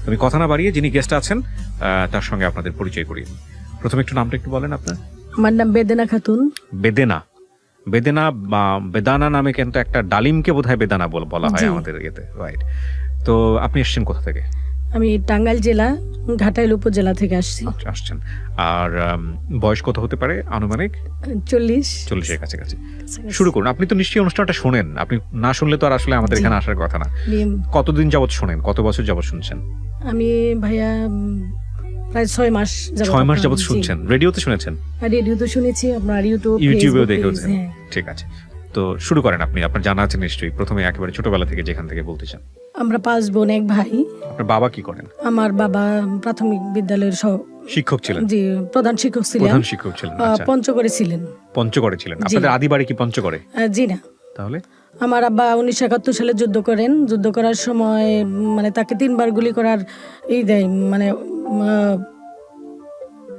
তুমি কথা না বাড়িয়ে যিনি গেস্ট আছেন তার সঙ্গে আপনাদের পরিচয় করিয়ে দিন। প্রথমে একটু নামটা একটু বলেন আপনার। আমার নাম বেদেনা খাতুন। বেদেনা, বেদেনা বা বেদানা নামে কিন্তু একটা ডালিমকে বোধহয় বেদানা বলা হয় আমাদের ইয়েতে, রাইট? তো আপনি এসেছেন কোথা থেকে? আমি টাঙ্গাইল জেলা ঘাটাইল উপজেলা থেকে আসছি। আসছেন। আর বয়স কত হতে পারে আনুমানিক? 40 এর কাছাকাছি। শুরু করুন। আপনি তো নিশ্চয়ই অনুষ্ঠানটা শোনেন, আপনি না শুনলে তো আর আসলে আমাদের এখানে আসার কথা না। কতদিন যাবত শোনেন, কত বছর যাবত শুনছেন? আমি ভাইয়া প্রায় 6 মাস যাবত। 6 মাস যাবত শুনছেন? রেডিওতে শুনেছেন? রেডিওতে শুনেছি, আপনার ইউটিউবেও দেখেছেন। ঠিক আছে, তো শুরু করেন আপনি। আপনার জানা আছে নিশ্চয়ই, প্রথমে একেবারে ছোটবেলা থেকে যেখান থেকে বলতে চান। আমরা 5 বোন, 1 ভাই। আপনার বাবা কি করেন? আমার বাবা প্রাথমিক বিদ্যালয়ের শিক্ষক ছিলেন? জি, প্রধান শিক্ষক ছিলেন। প্রধান শিক্ষক ছিলেন, আচ্ছা। পঞ্চগড়ে ছিলেন। পঞ্চগড়ে ছিলেন? আপনাদের আদি বাড়ি কি পঞ্চগড়ে? জি না। তাহলে আমার আব্বা 1971 সালে যুদ্ধ করেন। যুদ্ধ করার সময় মানে তাকে 3 বার গুলি করার দেয়, মানে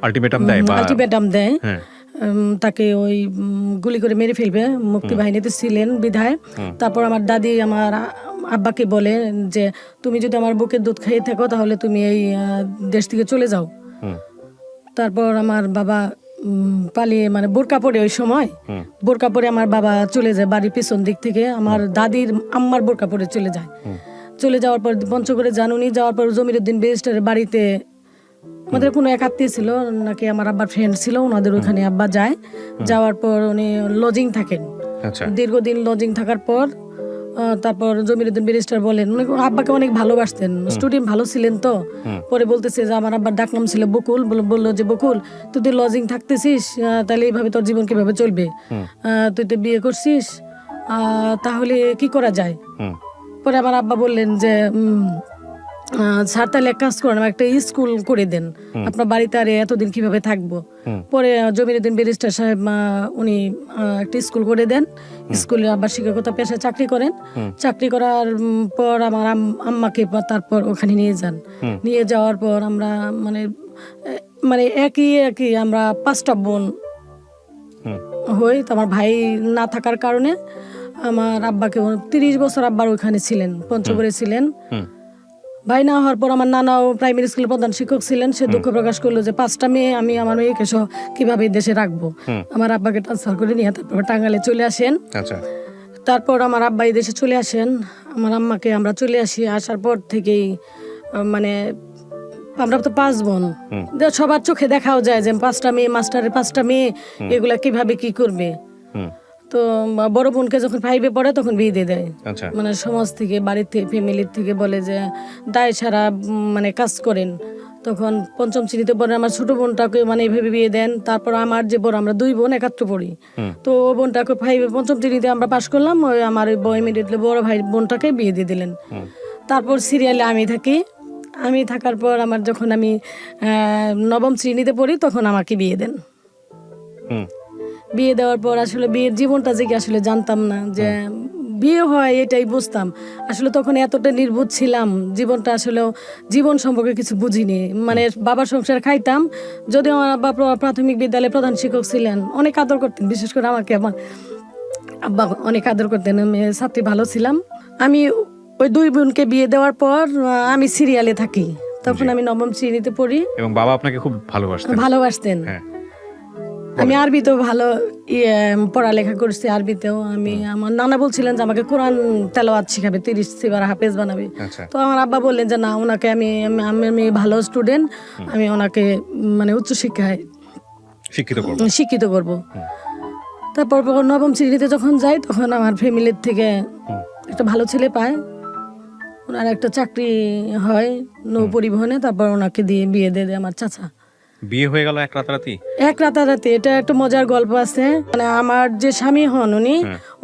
আলটিমেটাম দেয়। হ্যাঁ। তাকে ওই গুলি করে মেরে ফেলবে, মুক্তিবাহিনীতে ছিলেন বিধায়। তারপর আমার দাদি আমার আব্বাকে বলে যে তুমি যদি আমার বুকের দুধ খাইয়ে থাকো তাহলে তুমি এই দেশ থেকে চলে যাও। তারপর আমার বাবা পালিয়ে, মানে বোরকা পরে, ওই সময় বোরকা পরে আমার বাবা চলে যায় বাড়ির পিছন দিক থেকে। আমার দাদির আম্মার বোরকা পরে চলে যায়। চলে যাওয়ার পর পঞ্চগড়ে জানুনি, যাওয়ার পর জমিরুদ্দিন ব্যারিস্টারের বাড়িতে আমাদের কোনো এক আত্মীয় ছিল নাকি আমার আব্বার ফ্রেন্ড ছিল, ওনাদের ওখানে আব্বা যায়। যাওয়ার পর উনি লজিং থাকেন, দীর্ঘদিন লজিং থাকার পর তারপর জমিরুদ্দিন ব্যারিস্টার বলেন, উনি আব্বাকে অনেক ভালোবাসতেন, স্টুডেন্ট ভালো ছিলেন। তো পরে বলতেছে যে আমার আব্বার ডাকনাম ছিল বকুল, বললো যে বকুল তুই তো লজিং থাকতেছিস, তাহলে এইভাবে তোর জীবন কিভাবে চলবে? তুই তো বিয়ে করছিস, তাহলে কি করা যায়? পরে আমার আব্বা বললেন যে স্যার তাহলে এক কাজ করেন, একটা স্কুল করে দেন, আপনার বাড়িতে আর এতদিন কিভাবে থাকবো? পরে জমিরুদ্দিন ব্যারিস্টার সাহেব উনি একটা স্কুল করে দেন। স্কুলে আবার শিক্ষকতা পেশায় চাকরি করেন। চাকরি করার পর আমার আম্মাকে তারপর ওখানে নিয়ে যান। নিয়ে যাওয়ার পর আমরা মানে একই আমরা 5টা বোন হই। তো আমার ভাই না থাকার কারণে আমার আব্বাকে 30 বছর আব্বার ওখানে ছিলেন, পঞ্চগড়ে ছিলেন। ভাই না হওয়ার পর আমার নানাও প্রাইমারি স্কুলের প্রধান শিক্ষক ছিলেন। সে দুঃখ প্রকাশ করলো যে 5টা মেয়ে, আমি আমার মেয়েকে সহ কিভাবে দেশে রাখবো। আমার আব্বাকে ট্রান্সফার করে নিয়ে তারপর টাঙ্গাইলে চলে আসেন। তারপর আমার আব্বা এই দেশে চলে আসেন, আমার আম্মাকে আমরা চলে আসি। আসার পর থেকেই মানে আমরা তো 5 বোন, সবার চোখে দেখাও যায় যে 5টা মেয়ে, মাস্টারের 5টা মেয়ে, এগুলা কিভাবে কি করবে। তো বড় বোনকে যখন 5-এ পড়ে তখন বিয়ে দিয়ে দেয়। মানে সমাজ থেকে, বাড়ির থেকে, ফ্যামিলির থেকে বলে যে দায় সারা মানে কাজ করেন। তখন 5ম শ্রেণীতে পড়ে আমার ছোট বোনটাকে মানে এইভাবে বিয়ে দেন। তারপর আমার যে বড়, আমরা 2 বোন একত্র পড়ি। তো ও বোনটাকে 5-এ 5ম শ্রেণীতে আমরা পাশ করলাম। ওই আমার ইমিডিয়েটলি বড় ভাই বোনটাকে বিয়ে দিয়ে দিলেন। তারপর সিরিয়ালে আমি থাকি। আমি থাকার পর আমার যখন আমি 9ম শ্রেণীতে পড়ি তখন আমাকে বিয়ে দেন। বিয়ে দেওয়ার পর আসলে বিয়ের জীবনটা যে কি আসলে জানতাম না যে বিয়ে হয়, এটাই বুঝতাম। আসলে তখন এতটা নির্বোধ ছিলাম, জীবনটা আসলে জীবন সম্পর্কে কিছু বুঝিনি। মানে বাবার সংসার খাইতাম, যদিও আমার বাবা প্রাথমিক বিদ্যালয়ে প্রধান শিক্ষক ছিলেন, অনেক আদর করতেন, বিশেষ করে আমাকে আমার আব্বা অনেক আদর করতেন। আমি ছাত্রী ভালো ছিলাম। আমি ওই 2 বোনকে বিয়ে দেওয়ার পর আমি সিরিয়ালে থাকি। তখন আমি 9ম শ্রেণীতে পড়ি। এবং বাবা আপনাকে খুব ভালোবাসতেন। আমি আরবিতেও ভালো পড়ালেখা করছি, আরবিতেও। আমি আমার নানা বলছিলেন যে আমাকে কোরআন তেলাওয়াত শিখাবে, 30 সিবার হাফেজ বানাবে। তো আমার আব্বা বললেন যে না, ওনাকে আমি ভালো স্টুডেন্ট, আমি ওনাকে মানে উচ্চ শিক্ষায় শিক্ষিত করব। তারপর 9ম শ্রেণীতে যখন যাই তখন আমার ফ্যামিলির থেকে একটা ভালো ছেলে পায়, ওনার একটা চাকরি হয় নৌ পরিবহনে। তারপর ওনাকে দিয়ে বিয়ে দিয়ে দেয় আমার চাচা। বিয়ে হয়ে গেল এক রাতারাতি। এটা একটা মজার গল্প আছে। মানে আমার যে স্বামী হন উনি,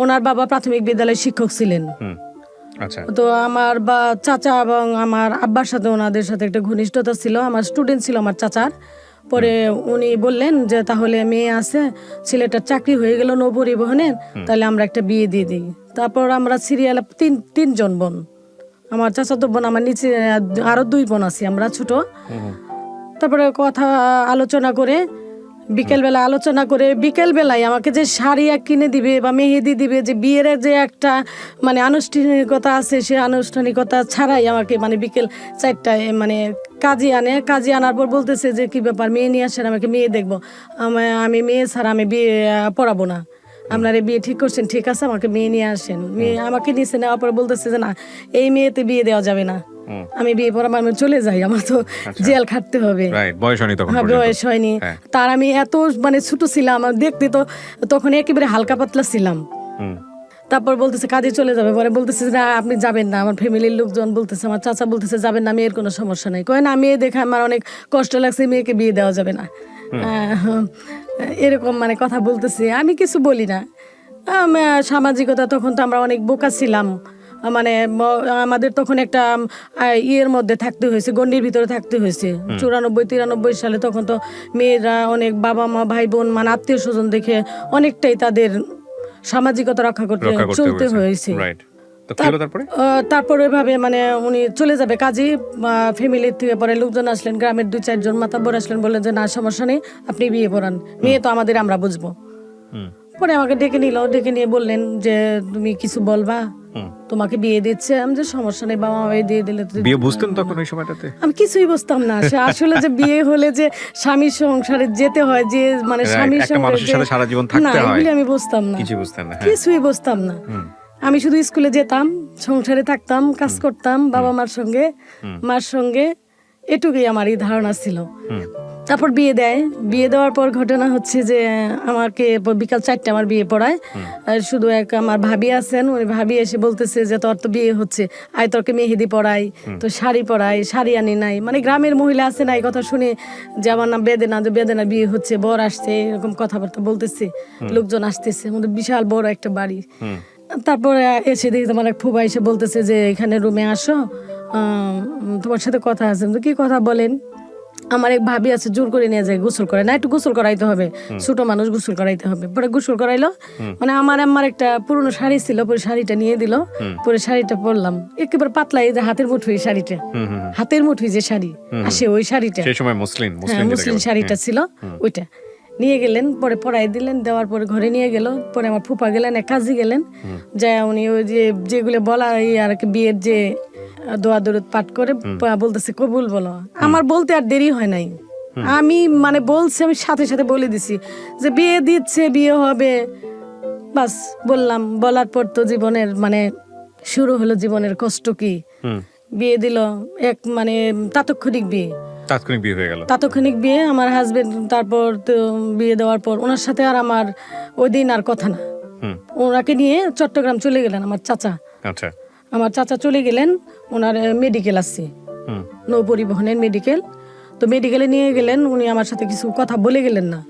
ওনার বাবা প্রাথমিক বিদ্যালয়ের শিক্ষক ছিলেন। তো আমার চাচা এবং আমার আব্বার সাথে ওনাদের সাথে একটা ঘনিষ্ঠতা ছিল। আমার স্টুডেন্ট ছিল আমার চাচার। পরে উনি বললেন যে তাহলে মেয়ে আছে, ছেলেটার চাকরি হয়ে গেল নৌ পরিবহনের, তাহলে আমরা একটা বিয়ে দিয়ে দিই। তারপর আমরা সিরিয়ালে 3জন বোন, আমার চাচাতো বোন, আমার নিচে আরো 2 বোন আছি, আমরা ছোট। তারপরে কথা আলোচনা করে বিকেল বেলা আলোচনা করে বিকেল বেলায় আমাকে যে শাড়ি কিনে দিবে বা মেহেদি দিবে, যে বিয়ের যে একটা মানে আনুষ্ঠানিকতা আছে, সে আনুষ্ঠানিকতা ছাড়াই আমাকে মানে বিকেল 4টায় মানে কাজী আনার পর বলতেছে যে কি ব্যাপার, মেয়ে নিয়ে আসেন, আমাকে মেয়ে দেখবো। আমি মেয়ে ছাড়া আমি বিয়ে পড়াবো না, আপনারা বিয়ে ঠিক করছেন, ঠিক আছে আমাকে মেয়ে নিয়ে আসেন। মেয়ে আমাকে নিচে নেওয়ার পর বলতেছে যে না, এই মেয়েতে বিয়ে দেওয়া যাবে না, আমি বিয়ে পড়াবো, আমি চলে যাই, আমার তো জেল খাটতে হবে। বয়স হয়নি তখন, বয়স হয়নি। তার আমি এত মানে ছোট ছিলাম, দেখতে তো তখন একেবারে হালকা পাতলা ছিলাম। তারপর বলতেছে কাজে চলে যাবে, পরে বলতেছে না আপনি যাবেন না, আমার ফ্যামিলির লোকজন বলতেছে, আমার চাচা বলতেছে যাবেন না, মেয়ের কোনো সমস্যা নেই। কয় না, মেয়ে দেখে আমার অনেক কষ্ট লাগছে, মেয়েকে বিয়ে দেওয়া যাবে না, এরকম মানে কথা বলতেছে। আমি কিছু বলি না। সামাজিকতা তখন তো আমরা অনেক বোকা ছিলাম, মানে আমাদের তখন একটা ইয়ের মধ্যে থাকতে হয়েছে, গণ্ডির ভিতরে থাকতে হয়েছে। 94-93 সালে তখন তো মেয়েরা অনেক বাবা মা ভাই বোন মানে আত্মীয় স্বজন দেখে অনেকটাই তাদের সামাজিকতা রক্ষা করতে চলতে হয়েছে। তারপরে এভাবে মানে উনি চলে যাবে কাজী, ফ্যামিলির থেকে পরে লোকজন আসলেন, গ্রামের 2-4 জন মাতাব্বর আসলেন, বললেন যে না সমস্যা নেই, আপনি বিয়ে পড়ান, মেয়ে তো আমাদের, আমরা বুঝবো। পরে আমাকে ডেকে নিয়ে বললেন যে তুমি কিছু বলবা, তোমাকে বিয়ে দিচ্ছে। আমি যে সমস্যা নেই, বাবা মা দিয়ে দিলে। বিয়ে বুঝতেন তখন ওই সময়টাতে? আমি কিছুই বুঝতাম না। আসলে যে বিয়ে হলে যে স্বামীর সংসারে যেতে হয়, যে মানে স্বামীর সঙ্গে সারা জীবন থাকতে হয়, এগুলি আমি বুঝতাম না, কিছুই বুঝতাম না। আমি শুধু স্কুলে যেতাম, সংসারে থাকতাম, কাজ করতাম বাবা মার সঙ্গে, এটুকুই আমার এই ধারণা ছিল। তারপর বিয়ে দেওয়ার পর ঘটনা হচ্ছে যে আমাকে বিকাল 4টায় আমার বিয়ে পড়ায়। আর শুধু আমার ভাবি আছেন, ওই ভাবি এসে বলতেছে যে তোর তো বিয়ে হচ্ছে, আয় তোরকে মেহেদি পড়াই, তো শাড়ি পরাই, শাড়ি আনি নাই। মানে গ্রামের মহিলা আছে না, এই কথা শুনে যে আমার নাম বেদেনা, যে বেদেনা বিয়ে হচ্ছে, বর আসছে, এরকম কথাবার্তা বলতেছে, লোকজন আসতেছে, আমাদের বিশাল বড় একটা বাড়ি। তারপরে এসে দেখি তোমার এক ফুবা এসে বলতেছে যে এখানে রুমে আসো, তোমার সাথে কথা আছে। তো কি কথা বলেন? আমার এক ভাবি আছে, জোর করে নিয়ে যায়, গোসল করে না, একটু গোসল করাইতে হবে, ছোট মানুষ গোসল করাইতে হবে। পরে গোসল করাইলো, মানে আমার একটা পুরনো শাড়ি ছিল, পরে শাড়িটা নিয়ে দিল, পরে শাড়িটা পরলাম, একেবারে পাতলা, এই যে হাতের মুঠোই শাড়িটা, হাতের মুঠোই যে শাড়ি আসে, ওই শাড়িটা মুসলিম শাড়িটা ছিল, ওইটা নিয়ে গেলেন, পরে পরাই দিলেন, দেওয়ার পরে ঘরে নিয়ে গেল। পরে আমার ফুপা গেলেন, এক কাজী গেলেন, যায় উনি ওই যে যেগুলো বলা আর কি বিয়ের যে দোয়া দরুদ পাঠ করে বলতেছে কবুল বলো। আমার বলতে আর দেরি হয় নাই, আমি মানে বলছি, আমি সাথে সাথে বলে দিছি যে বিয়ে দিচ্ছে, বিয়ে হবে, বাস বললাম। বলার পর তো জীবনের মানে শুরু হলো জীবনের কষ্ট। কি বিয়ে দিল, এক মানে তাৎক্ষণিক বিয়ে, আমার হাজবেন্ড। তারপর তো বিয়ে দেওয়ার পর ওনার সাথে আর আমার ওই দিন আর কথা না, ওনাকে নিয়ে চট্টগ্রাম চলে গেলেন আমার চাচা। আমার চাচা চলে গেলেন, ওনার মেডিকেল আছে, নৌ পরিবহনের মেডিকেল, তো মেডিকেলে নিয়ে গেলেন। উনি আমার সাথে কিছু কথা বলে গেলেন না,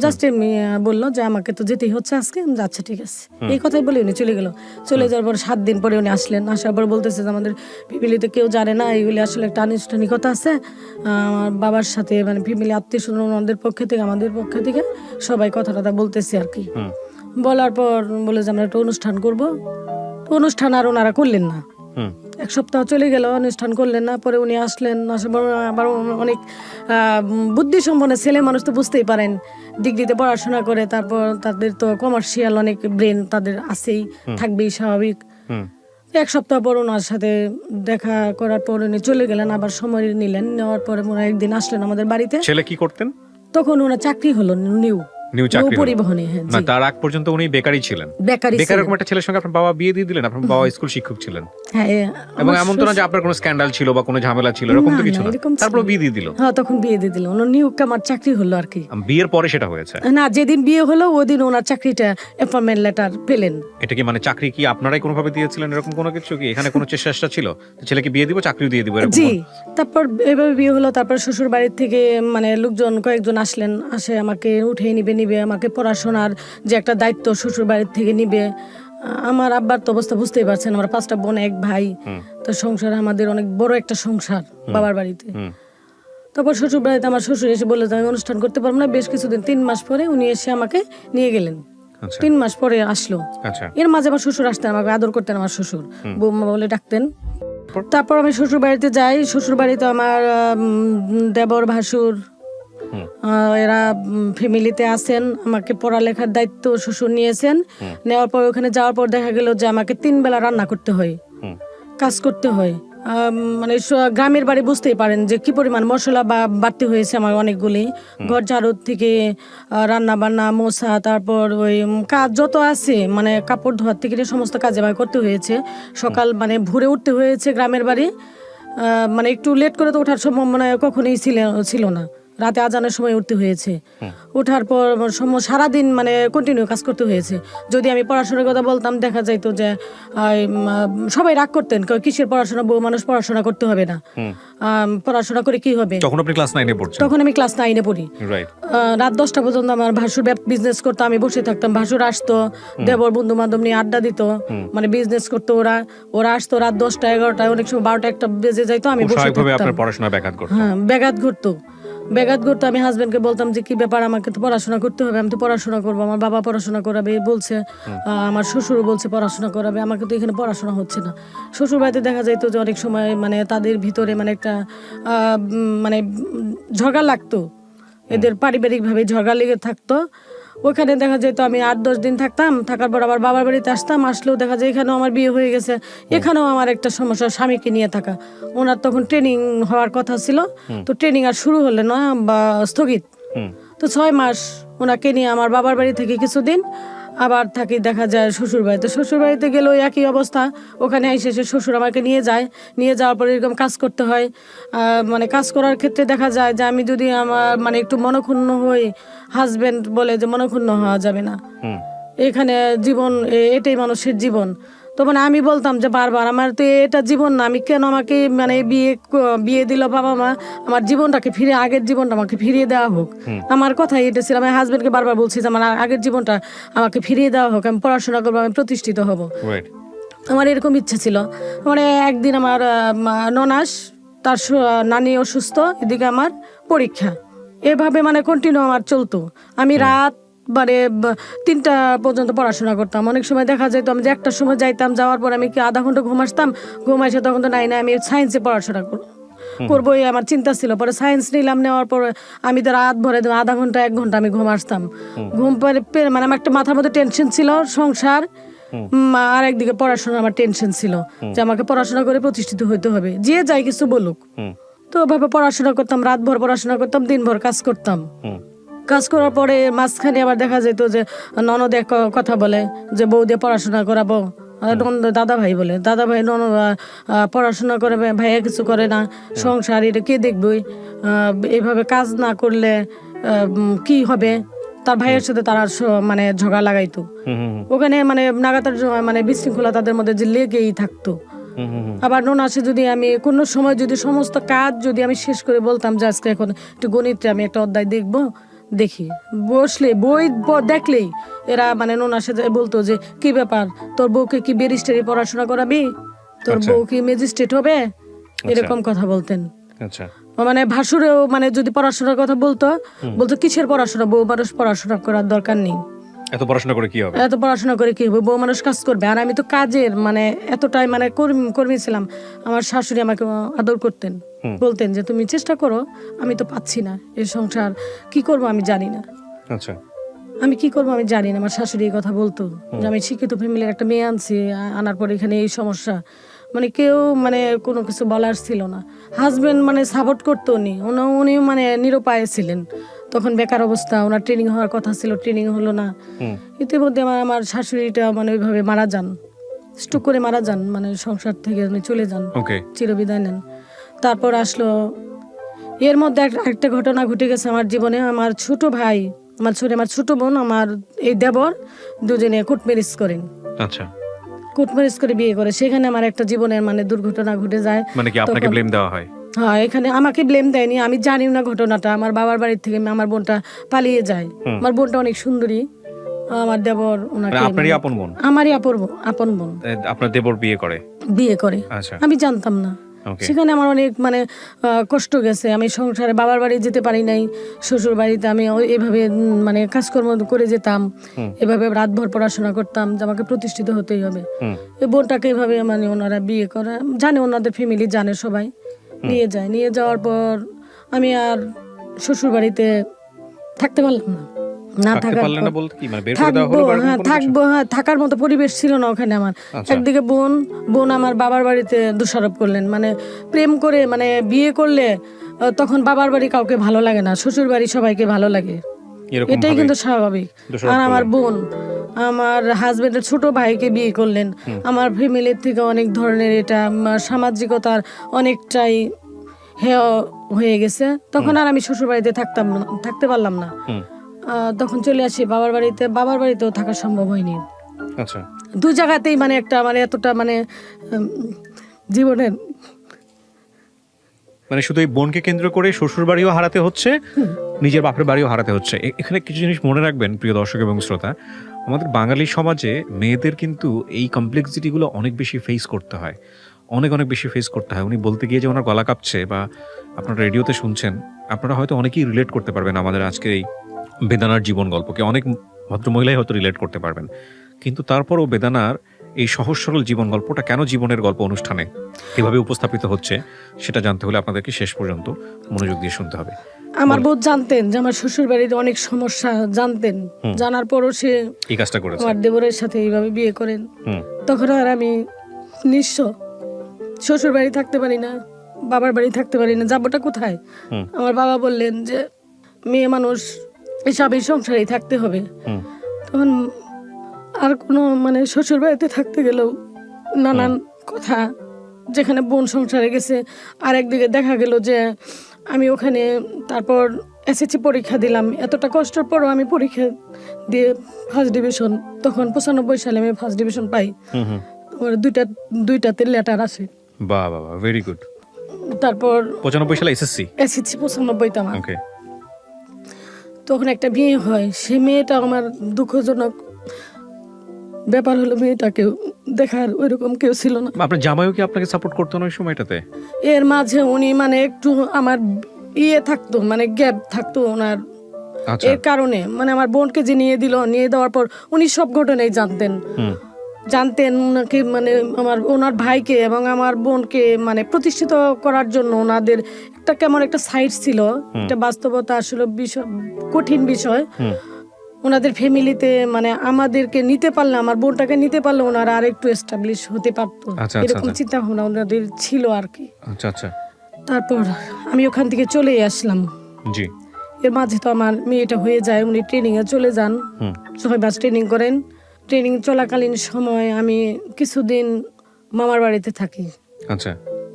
জাস্ট এমনি বললো যে আমাকে তো যেতেই হচ্ছে আজকে, আচ্ছা ঠিক আছে, এই কথাই বলে উনি চলে গেল। চলে যাওয়ার পর 7 দিন পরে উনি আসলেন। আসার পর বলতেছে যে আমাদের ফ্যামিলিতে কেউ জানে না, এইগুলি আসলে একটা আনুষ্ঠানিকতা আছে, আমার বাবার সাথে মানে ফ্যামিলি আত্মীয় স্বজন ওনাদের পক্ষ থেকে আমাদের পক্ষ থেকে সবাই কথা বলতেছে আর কি। বলার পর বলে যে আমরা একটা অনুষ্ঠান করবো। অনুষ্ঠান আর ওনারা করলেন না, 1 সপ্তাহ চলে গেল, অনুষ্ঠান করলেন না। পরে উনি আসলেন, আসার পর আবার অনেক বুদ্ধিসম্পন্ন ছেলে মানুষ, তো বুঝতেই পারেন, ডিগ্রিতে পড়াশোনা করে, তারপর তাদের তো কমার্শিয়াল অনেক ব্রেন তাদের আছেই, থাকবেই স্বাভাবিক। 1 সপ্তাহ পর ওনার সাথে দেখা করার পর উনি চলে গেলেন, আবার সময় নিলেন। নেওয়ার পরে ওনারা একদিন আসলেন আমাদের বাড়িতে। ছেলে কি করতেন তখন? ওনার চাকরি হলো নিউ পরিবহনে। তার আগ পর্যন্ত উনি বেকারই ছিলেন। এরকম একটা ছেলের সঙ্গে আপনার বাবা বিয়ে দিয়ে দিলেন। আপনার বাবা স্কুল শিক্ষক ছিলেন, এবং এমন তো না যে আপনার কোনো স্ক্যান্ডাল ছিল বা কোনো ঝামেলা ছিল, এরকম তো কিছু না। তারপর বিয়ে দিয়ে দিল। হ্যাঁ, তখন বিয়ে দিয়ে দিল। ওনার নিউ আমার চাকরি হলো আর কি। বিয়ের পরে সেটা হয়েছে না, যেদিন বিয়ে হলো ওই দিন ওনার চাকরিটা অ্যাপয়েন্টমেন্ট লেটার পেলেন। এটা কি মানে চাকরি কি আপনারাই কোনো ভাবে দিয়েছিলেন, এরকম কোনো কিছু কি এখানে কোনো চেষ্টা ছিল ছেলেকে বিয়ে দিব, চাকরিও দিয়ে দিব? জি, তারপর এভাবে বিয়ে হলো। তারপর শ্বশুর বাড়ির থেকে মানে লোকজন কয়েকজন আসলেন, আসে আমাকে উঠে নিবে, আমাকে পড়াশোনার যে একটা দায়িত্ব শ্বশুর বাড়ির থেকে নিবে। আমার আব্বার তো অবস্থা বুঝতেই পারছেন, আমার 5টা বোন, 1 ভাই, তো সংসার আমাদের অনেক বড় একটা সংসার বাবার বাড়িতে। তারপর শ্বশুর বাড়িতে আমার শ্বশুর এসে বলে যে আমি অনুষ্ঠান করতে পারবো না। বেশ কিছুদিন, 3 মাস পরে উনি এসে আমাকে নিয়ে গেলেন। 3 মাস পরে আসলো। এর মাঝে আমার শ্বশুর আসতেন, আমাকে আদর করতেন আমার শ্বশুর, বৌমা বলে ডাকতেন। তারপর আমি শ্বশুর বাড়িতে যাই। শ্বশুর বাড়িতে আমার দেবর, ভাসুর, এরা ফ্যামিলিতে আছেন, আমাকে পড়ালেখার দায়িত্ব শ্বশুর নিয়েছেন। নেওয়ার পর ওখানে যাওয়ার পর দেখা গেল যে আমাকে 3 বেলা রান্না করতে হয়, কাজ করতে হয়। মানে গ্রামের বাড়ি বুঝতেই পারেন যে কি পরিমাণ মশলা বা বাড়তি হয়েছে আমার অনেকগুলি। ঘর ঝাড়ু থেকে রান্না বান্না, মোছা, তারপর ওই কাজ যত আছে মানে কাপড় ধোয়ার থেকে সমস্ত কাজ আমাকে করতে হয়েছে। সকাল মানে ভোরে উঠতে হয়েছে গ্রামের বাড়ি, মানে একটু লেট করে তো ওঠার সময় মানে কখনোই ছিল না। রাতে আজানের সময় উঠতে হয়েছে, ওঠার পর সারাদিন মানে কন্টিনিউ কাজ করতে হয়েছে। যদি আমি পড়াশোনার কথা বলতাম দেখা যাইতো যে সবাই রাগ করতেন, কিসের পড়াশোনা, বউ মানুষ পড়াশোনা করতে হবে না, পড়াশোনা করে কি হবে। তখন আপনি ক্লাস 9 এ পড়ছেন? তখন আমি ক্লাস 9 এ পড়ি। রাত 10টা পর্যন্ত আমার ভাসুর বিজনেস করতো, আমি বসে থাকতাম। ভাসুর আসতো, দেবর বন্ধু বান্ধব নিয়ে আড্ডা দিত, মানে বিজনেস করতো। ওরা আসতো রাত 10টা 11টা, অনেক সময় 12টা 1টা বেজে যাইতো, আমি বসে থাকতাম। হ্যাঁ, ব্যাঘাত ঘটতো। আমি হাজবেন্ডকে বলতাম যে কি ব্যাপার, আমাকে তো পড়াশোনা করতে হবে, আমি তো পড়াশোনা করবো, আমার বাবা পড়াশোনা করাবে বলছে, আমার শ্বশুর বলছে পড়াশোনা করাবে, আমাকে তো এখানে পড়াশোনা হচ্ছে না। শ্বশুর বাড়িতে দেখা যাইতো যে অনেক সময় মানে তাদের ভিতরে মানে একটা মানে ঝগড়া লাগতো, এদের পারিবারিকভাবে ঝগড়া লেগে থাকতো। ওখানে দেখা যেত আমি 8-10 দিন থাকতাম, থাকার পর আবার বাবার বাড়িতে আসতাম। আসলেও দেখা যায় এখানেও আমার বিয়ে হয়ে গেছে, এখানেও আমার একটা সমস্যা, স্বামীকে নিয়ে থাকা। ওনার তখন ট্রেনিং হওয়ার কথা ছিল, তো ট্রেনিং আর শুরু হলে না বা স্থগিত। তো 6 মাস ওনাকে নিয়ে আমার বাবার বাড়ি থেকে কিছুদিন আবার থাকি দেখা যায় শ্বশুর বাড়িতে। শ্বশুর বাড়িতে গেলেও একই অবস্থা, ওখানে এসে শ্বশুর আমাকে নিয়ে যাওয়ার পরে এরকম কাজ করতে হয়। মানে কাজ করার ক্ষেত্রে দেখা যায় যে আমি যদি আমার মানে একটু মনক্ষুণ্ণ হই, হাজবেন্ড বলে যে মনক্ষুণ্ণ হওয়া যাবে না, এখানে জীবন এটাই মানুষের জীবন। তো মানে আমি বলতাম যে বারবার আমার তো এটা জীবন না, আমি কেন আমাকে মানে বিয়ে দিল বাবা মা, আমার জীবনটাকে ফিরে, আগের জীবনটা আমাকে ফিরিয়ে দেওয়া হোক। আমার কথা এটা ছিল, আমি হাজবেন্ডকে বারবার বলছি যে আমার আগের জীবনটা আমাকে ফিরিয়ে দেওয়া হোক, আমি পড়াশোনা করবো, আমি প্রতিষ্ঠিত হব। আমার এরকম ইচ্ছে ছিল। মানে একদিন আমার ননাস, তার নানি অসুস্থ, এদিকে আমার পরীক্ষা, এভাবে মানে কন্টিনিউ আমার চলতো। আমি রাত মানে 3টা পর্যন্ত পড়াশোনা করতাম। অনেক সময় দেখা যেত আমি যে 1টার সময় যাইতাম, যাওয়ার পর আমি কি আধা ঘন্টা ঘুম আসতাম, ঘুম আসে তখন তো নাই আমি সায়েন্সে পড়াশোনা করবো, এই আমার চিন্তা ছিল। পরে সায়েন্স নিলাম, নেওয়ার পরে আমি তো রাত ভরে আধা ঘন্টা 1 ঘন্টা আমি ঘুম আসতাম। ঘুম পরে মানে আমার একটা মাথার মধ্যে টেনশন ছিল, সংসার, আর একদিকে পড়াশোনা আমার টেনশন ছিল যে আমাকে পড়াশোনা করে প্রতিষ্ঠিত হইতে হবে, যে যাই কিছু বলুক। তো ওভাবে পড়াশোনা করতাম, রাত ভর পড়াশোনা করতাম, দিনভর কাজ করতাম। কাজ করার পরে মাঝখানে আবার দেখা যেত যে ননদ এক কথা বলে যে বউ দিয়ে পড়াশোনা করাবো, দাদা ভাই বলে, দাদা ভাই পড়াশোনা করে, ভাইয়া কিছু করে না, সংসার এটা কে দেখবে, এইভাবে কাজ না করলে কি হবে। তার ভাইয়ের সাথে তারা মানে ঝগড়া লাগাইতো, ওখানে মানে নাগাতার মানে বিশৃঙ্খলা তাদের মধ্যে যে লেগেই থাকতো। আবার ননাসে যদি আমি কোনো সময় যদি সমস্ত কাজ যদি আমি শেষ করে বলতাম যে আজকে এখন একটু গণিতে আমি একটা অধ্যায় দেখি, বসলে বই দেখলেই এরা মানে ননাসে বলতো যে কি ব্যাপার, তোর বউকে কি ব্যারিস্টারি পড়াশোনা করাবি, তোর বউ কি ম্যাজিস্ট্রেট হবে, এরকম কথা বলতেন। মানে ভাসুরেও মানে যদি পড়াশোনার কথা বলতো কিসের পড়াশোনা, বউ মানুষ পড়াশোনা করার দরকার নেই, এত পড়াশোনা করে কি হবে, বউ মানুষ কাজ করবে। আর আমি তো কাজের মানে এতটাই মানে কর্মী ছিলাম, আমার শাশুড়ি আমাকে আদর করতেন, বলতেন যে তুমি চেষ্টা করো, আমি তো পাচ্ছি না, এই সংসার কি করবো আমি জানি না, আমি কি করবো আমি জানি না। আমার শাশুড়ি এই কথা বলতো যে আমি শিক্ষিত ফ্যামিলির একটা মেয়ে আনছি, আনার পর এখানে এই সমস্যা, মানে কেউ মানে কোনো কিছু বলার ছিল না। হাজবেন্ড মানে সাপোর্ট করতো উনি মানে নিরুপায় ছিলেন, তখন বেকার অবস্থা, ওনার ট্রেনিং হওয়ার কথা ছিল, ট্রেনিং হলো না। ইতিমধ্যে আমার শাশুড়িটা মানে ওইভাবে মারা যান, স্ট্রোক করে মারা যান, মানে সংসার থেকে চলে যান, চিরবিদায় নেন। তারপর আসলো এর মধ্যে একটা ঘটনা ঘটে গেছে আমার জীবনে। আমার ছোট ভাই, আমার ছোট বোন, আমার এই দেবর, দুজনে কোর্ট ম্যারেজ করেন। আচ্ছা, কোর্ট ম্যারেজ করে বিয়ে করে, সেখানে আমার একটা জীবনের মানে দুর্ঘটনা ঘটে যায়। মানে কি আপনাকে ব্লেম দেওয়া হয়? হ্যাঁ, এখানে আমাকে ব্লেম দেয়নি, আমি জানি না ঘটনাটা। আমার বাবার বাড়ি থেকে আমার বোনটা পালিয়ে যায়। আমার বোনটা অনেক সুন্দরী, আমার দেবর ওনাকে, আপনারই আপন বোন? আমারই আপন বোন। আপনার দেবর বিয়ে করে? আচ্ছা, আমি জানতাম না। সেখানে আমার অনেক মানে কষ্ট গেছে, আমি সংসারে বাবার বাড়ি যেতে পারি নাই, শ্বশুর বাড়িতে আমি এভাবে মানে কাজকর্ম করে যেতাম, এভাবে রাতভর পড়াশোনা করতাম যে আমাকে প্রতিষ্ঠিত হতেই হবে। এই বোনটাকে এভাবে মানে ওনারা বিয়ে করে, জানে ওনাদের ফ্যামিলি জানে, সবাই নিয়ে যাওয়ার পর আমি আর শ্বশুর বাড়িতে থাকতে পারলাম না। না থাকতে থাকার পারলেন না বলতে কি, মানে বের করে দেওয়া থাকবো, হলো বা এরকম হ্যাঁ কোনো কিছু? থাকবো, হ্যাঁ থাকার মতো পরিবেশ ছিল না ওখানে আমার। আচ্ছা। একদিকে বোন আমার বাবার বাড়িতে দোষারোপ করলেন, মানে প্রেম করে মানে বিয়ে করলে তখন বাবার বাড়ি কাউকে ভালো লাগে না, শ্বশুর বাড়ি সবাইকে ভালো লাগে, এরকম এটাই ভাবে কিন্তু স্বাভাবিক। দোষারোপ আর আমার করলেন। বোন আমার হাজবেন্ডের ছোট ভাইকে বিয়ে করলেন, আমার ফ্যামিলির থেকে অনেক ধরনের এটা সামাজিকতার অনেকটাই হেয় হয়ে গেছে। তখন আর আমি শ্বশুর বাড়িতে থাকতে পারলাম না। তখন চলে আসি বাবার বাড়িতে, বাবার বাড়িতেও থাকা সম্ভব হয়নি। আচ্ছা। দু জায়গাতেই মানে একটা মানে এতটা মানে জীবনের মানে শুধু এই বোনকে কেন্দ্র করে শ্বশুর বাড়িও হারাতে হচ্ছে, নিজের বাপের বাড়িও হারাতে হচ্ছে। এখানে কিছু জিনিস মনে রাখবেন প্রিয় দর্শক এবং শ্রোতা, আমাদের বাঙালি সমাজে মেয়েদের কিন্তু এই কমপ্লেক্সিটিগুলো অনেক বেশি ফেস করতে হয়, অনেক বেশি ফেস করতে হয়। উনি বলতে গিয়ে যে ওনার গলা কাঁপছে, বা আপনারা রেডিওতে শুনছেন, আপনারা হয়তো অনেকেই রিলেট করতে পারবেন আমাদের আজকের এই বেদানার জীবন গল্পকে, অনেক ভদ্রমহিলাই হয়তো রিলেট করতে পারবেন। কিন্তু তারপরও বেদানার এই সহজ সরল জীবন গল্পটা কেন জীবনের গল্প অনুষ্ঠানে এভাবে উপস্থাপিত হচ্ছে, সেটা জানতে হলে আপনাদেরকে শেষ পর্যন্ত মনোযোগ দিয়ে শুনতে হবে। আমার বোধ জানতেন যে আমার শ্বশুর বাড়ির অনেক সমস্যা জানতেন, জানার পরও সে এই কাজটা করেছে। আমার দেবরের সাথে এইভাবে বিয়ে করেন। তখন আর আমি নিঃস্ব, শ্বশুর বাড়ি থাকতে পারি না, বাবার বাড়ি থাকতে পারি না, যাবোটা কোথায়? আমার বাবা বললেন যে মেয়ে মানুষ এসবের সংসারেই থাকতে হবে। তখন আর কোনো মানে শ্বশুর বাড়িতে থাকতে গেলেও নানান কথা, যেখানে বোন সংসারে গেছে, আর একদিকে দেখা গেল যে আমি ওখানে তারপর এসএসসি পরীক্ষা দিলাম, এতটা কষ্টের পরও আমি পরীক্ষা দিয়ে ফার্স্ট ডিভিশন, তখন 95 সালে আমি ফার্স্ট ডিভিশন পাই। আমার দুইটাতে লেটার আসে। বাহ বাহ, ভেরি গুড। তারপর 95 সালে এসএসসি 95 আমার। ওকে। তখন একটা বিয়ে হয়, সে মেয়েটা আমার দুঃখজনক ব্যাপার হলো মেয়েটাকেও দেখার ওইরকম কেউ ছিল না। আপনার জামাইও কি আপনাকে সাপোর্ট করতো না ওই সময়টাতে? এর মাঝে উনি মানে একটু আমার থাকতো, মানে গ্যাপ থাকতো ওনার। আচ্ছা। এর কারণে মানে আমার বোনকে যে নিয়ে দেওয়ার পর উনি সব ঘটনাই জানতেন ওনাকে, মানে ওনার ভাইকে এবং আমার বোনকে মানে প্রতিষ্ঠিত করার জন্য ওনাদের একটা কেমন একটা সাইড ছিল, একটা বাস্তবতা আসলে কঠিন বিষয়। ওনাদের ফ্যামিলিতে মানে আমাদেরকে নিতে পারলে, আমার বোনটাকে নিতে পারলে ওনারা আর একটু এস্টাবলিশ হতে পারতো, এরকম চিন্তা ভাবনা ওনাদের ছিল আর কি। আচ্ছা আচ্ছা। তারপর আমি ওখান থেকে চলে আসলাম। জি। এর মাঝে তো আমার মেয়েটা হয়ে যায়, উনি ট্রেনিং এ চলে যান, 6 মাস ট্রেনিং করেন। ট্রেনিং চলাকালীন সময় আমি কিছুদিন মামার বাড়িতে থাকি। আচ্ছা।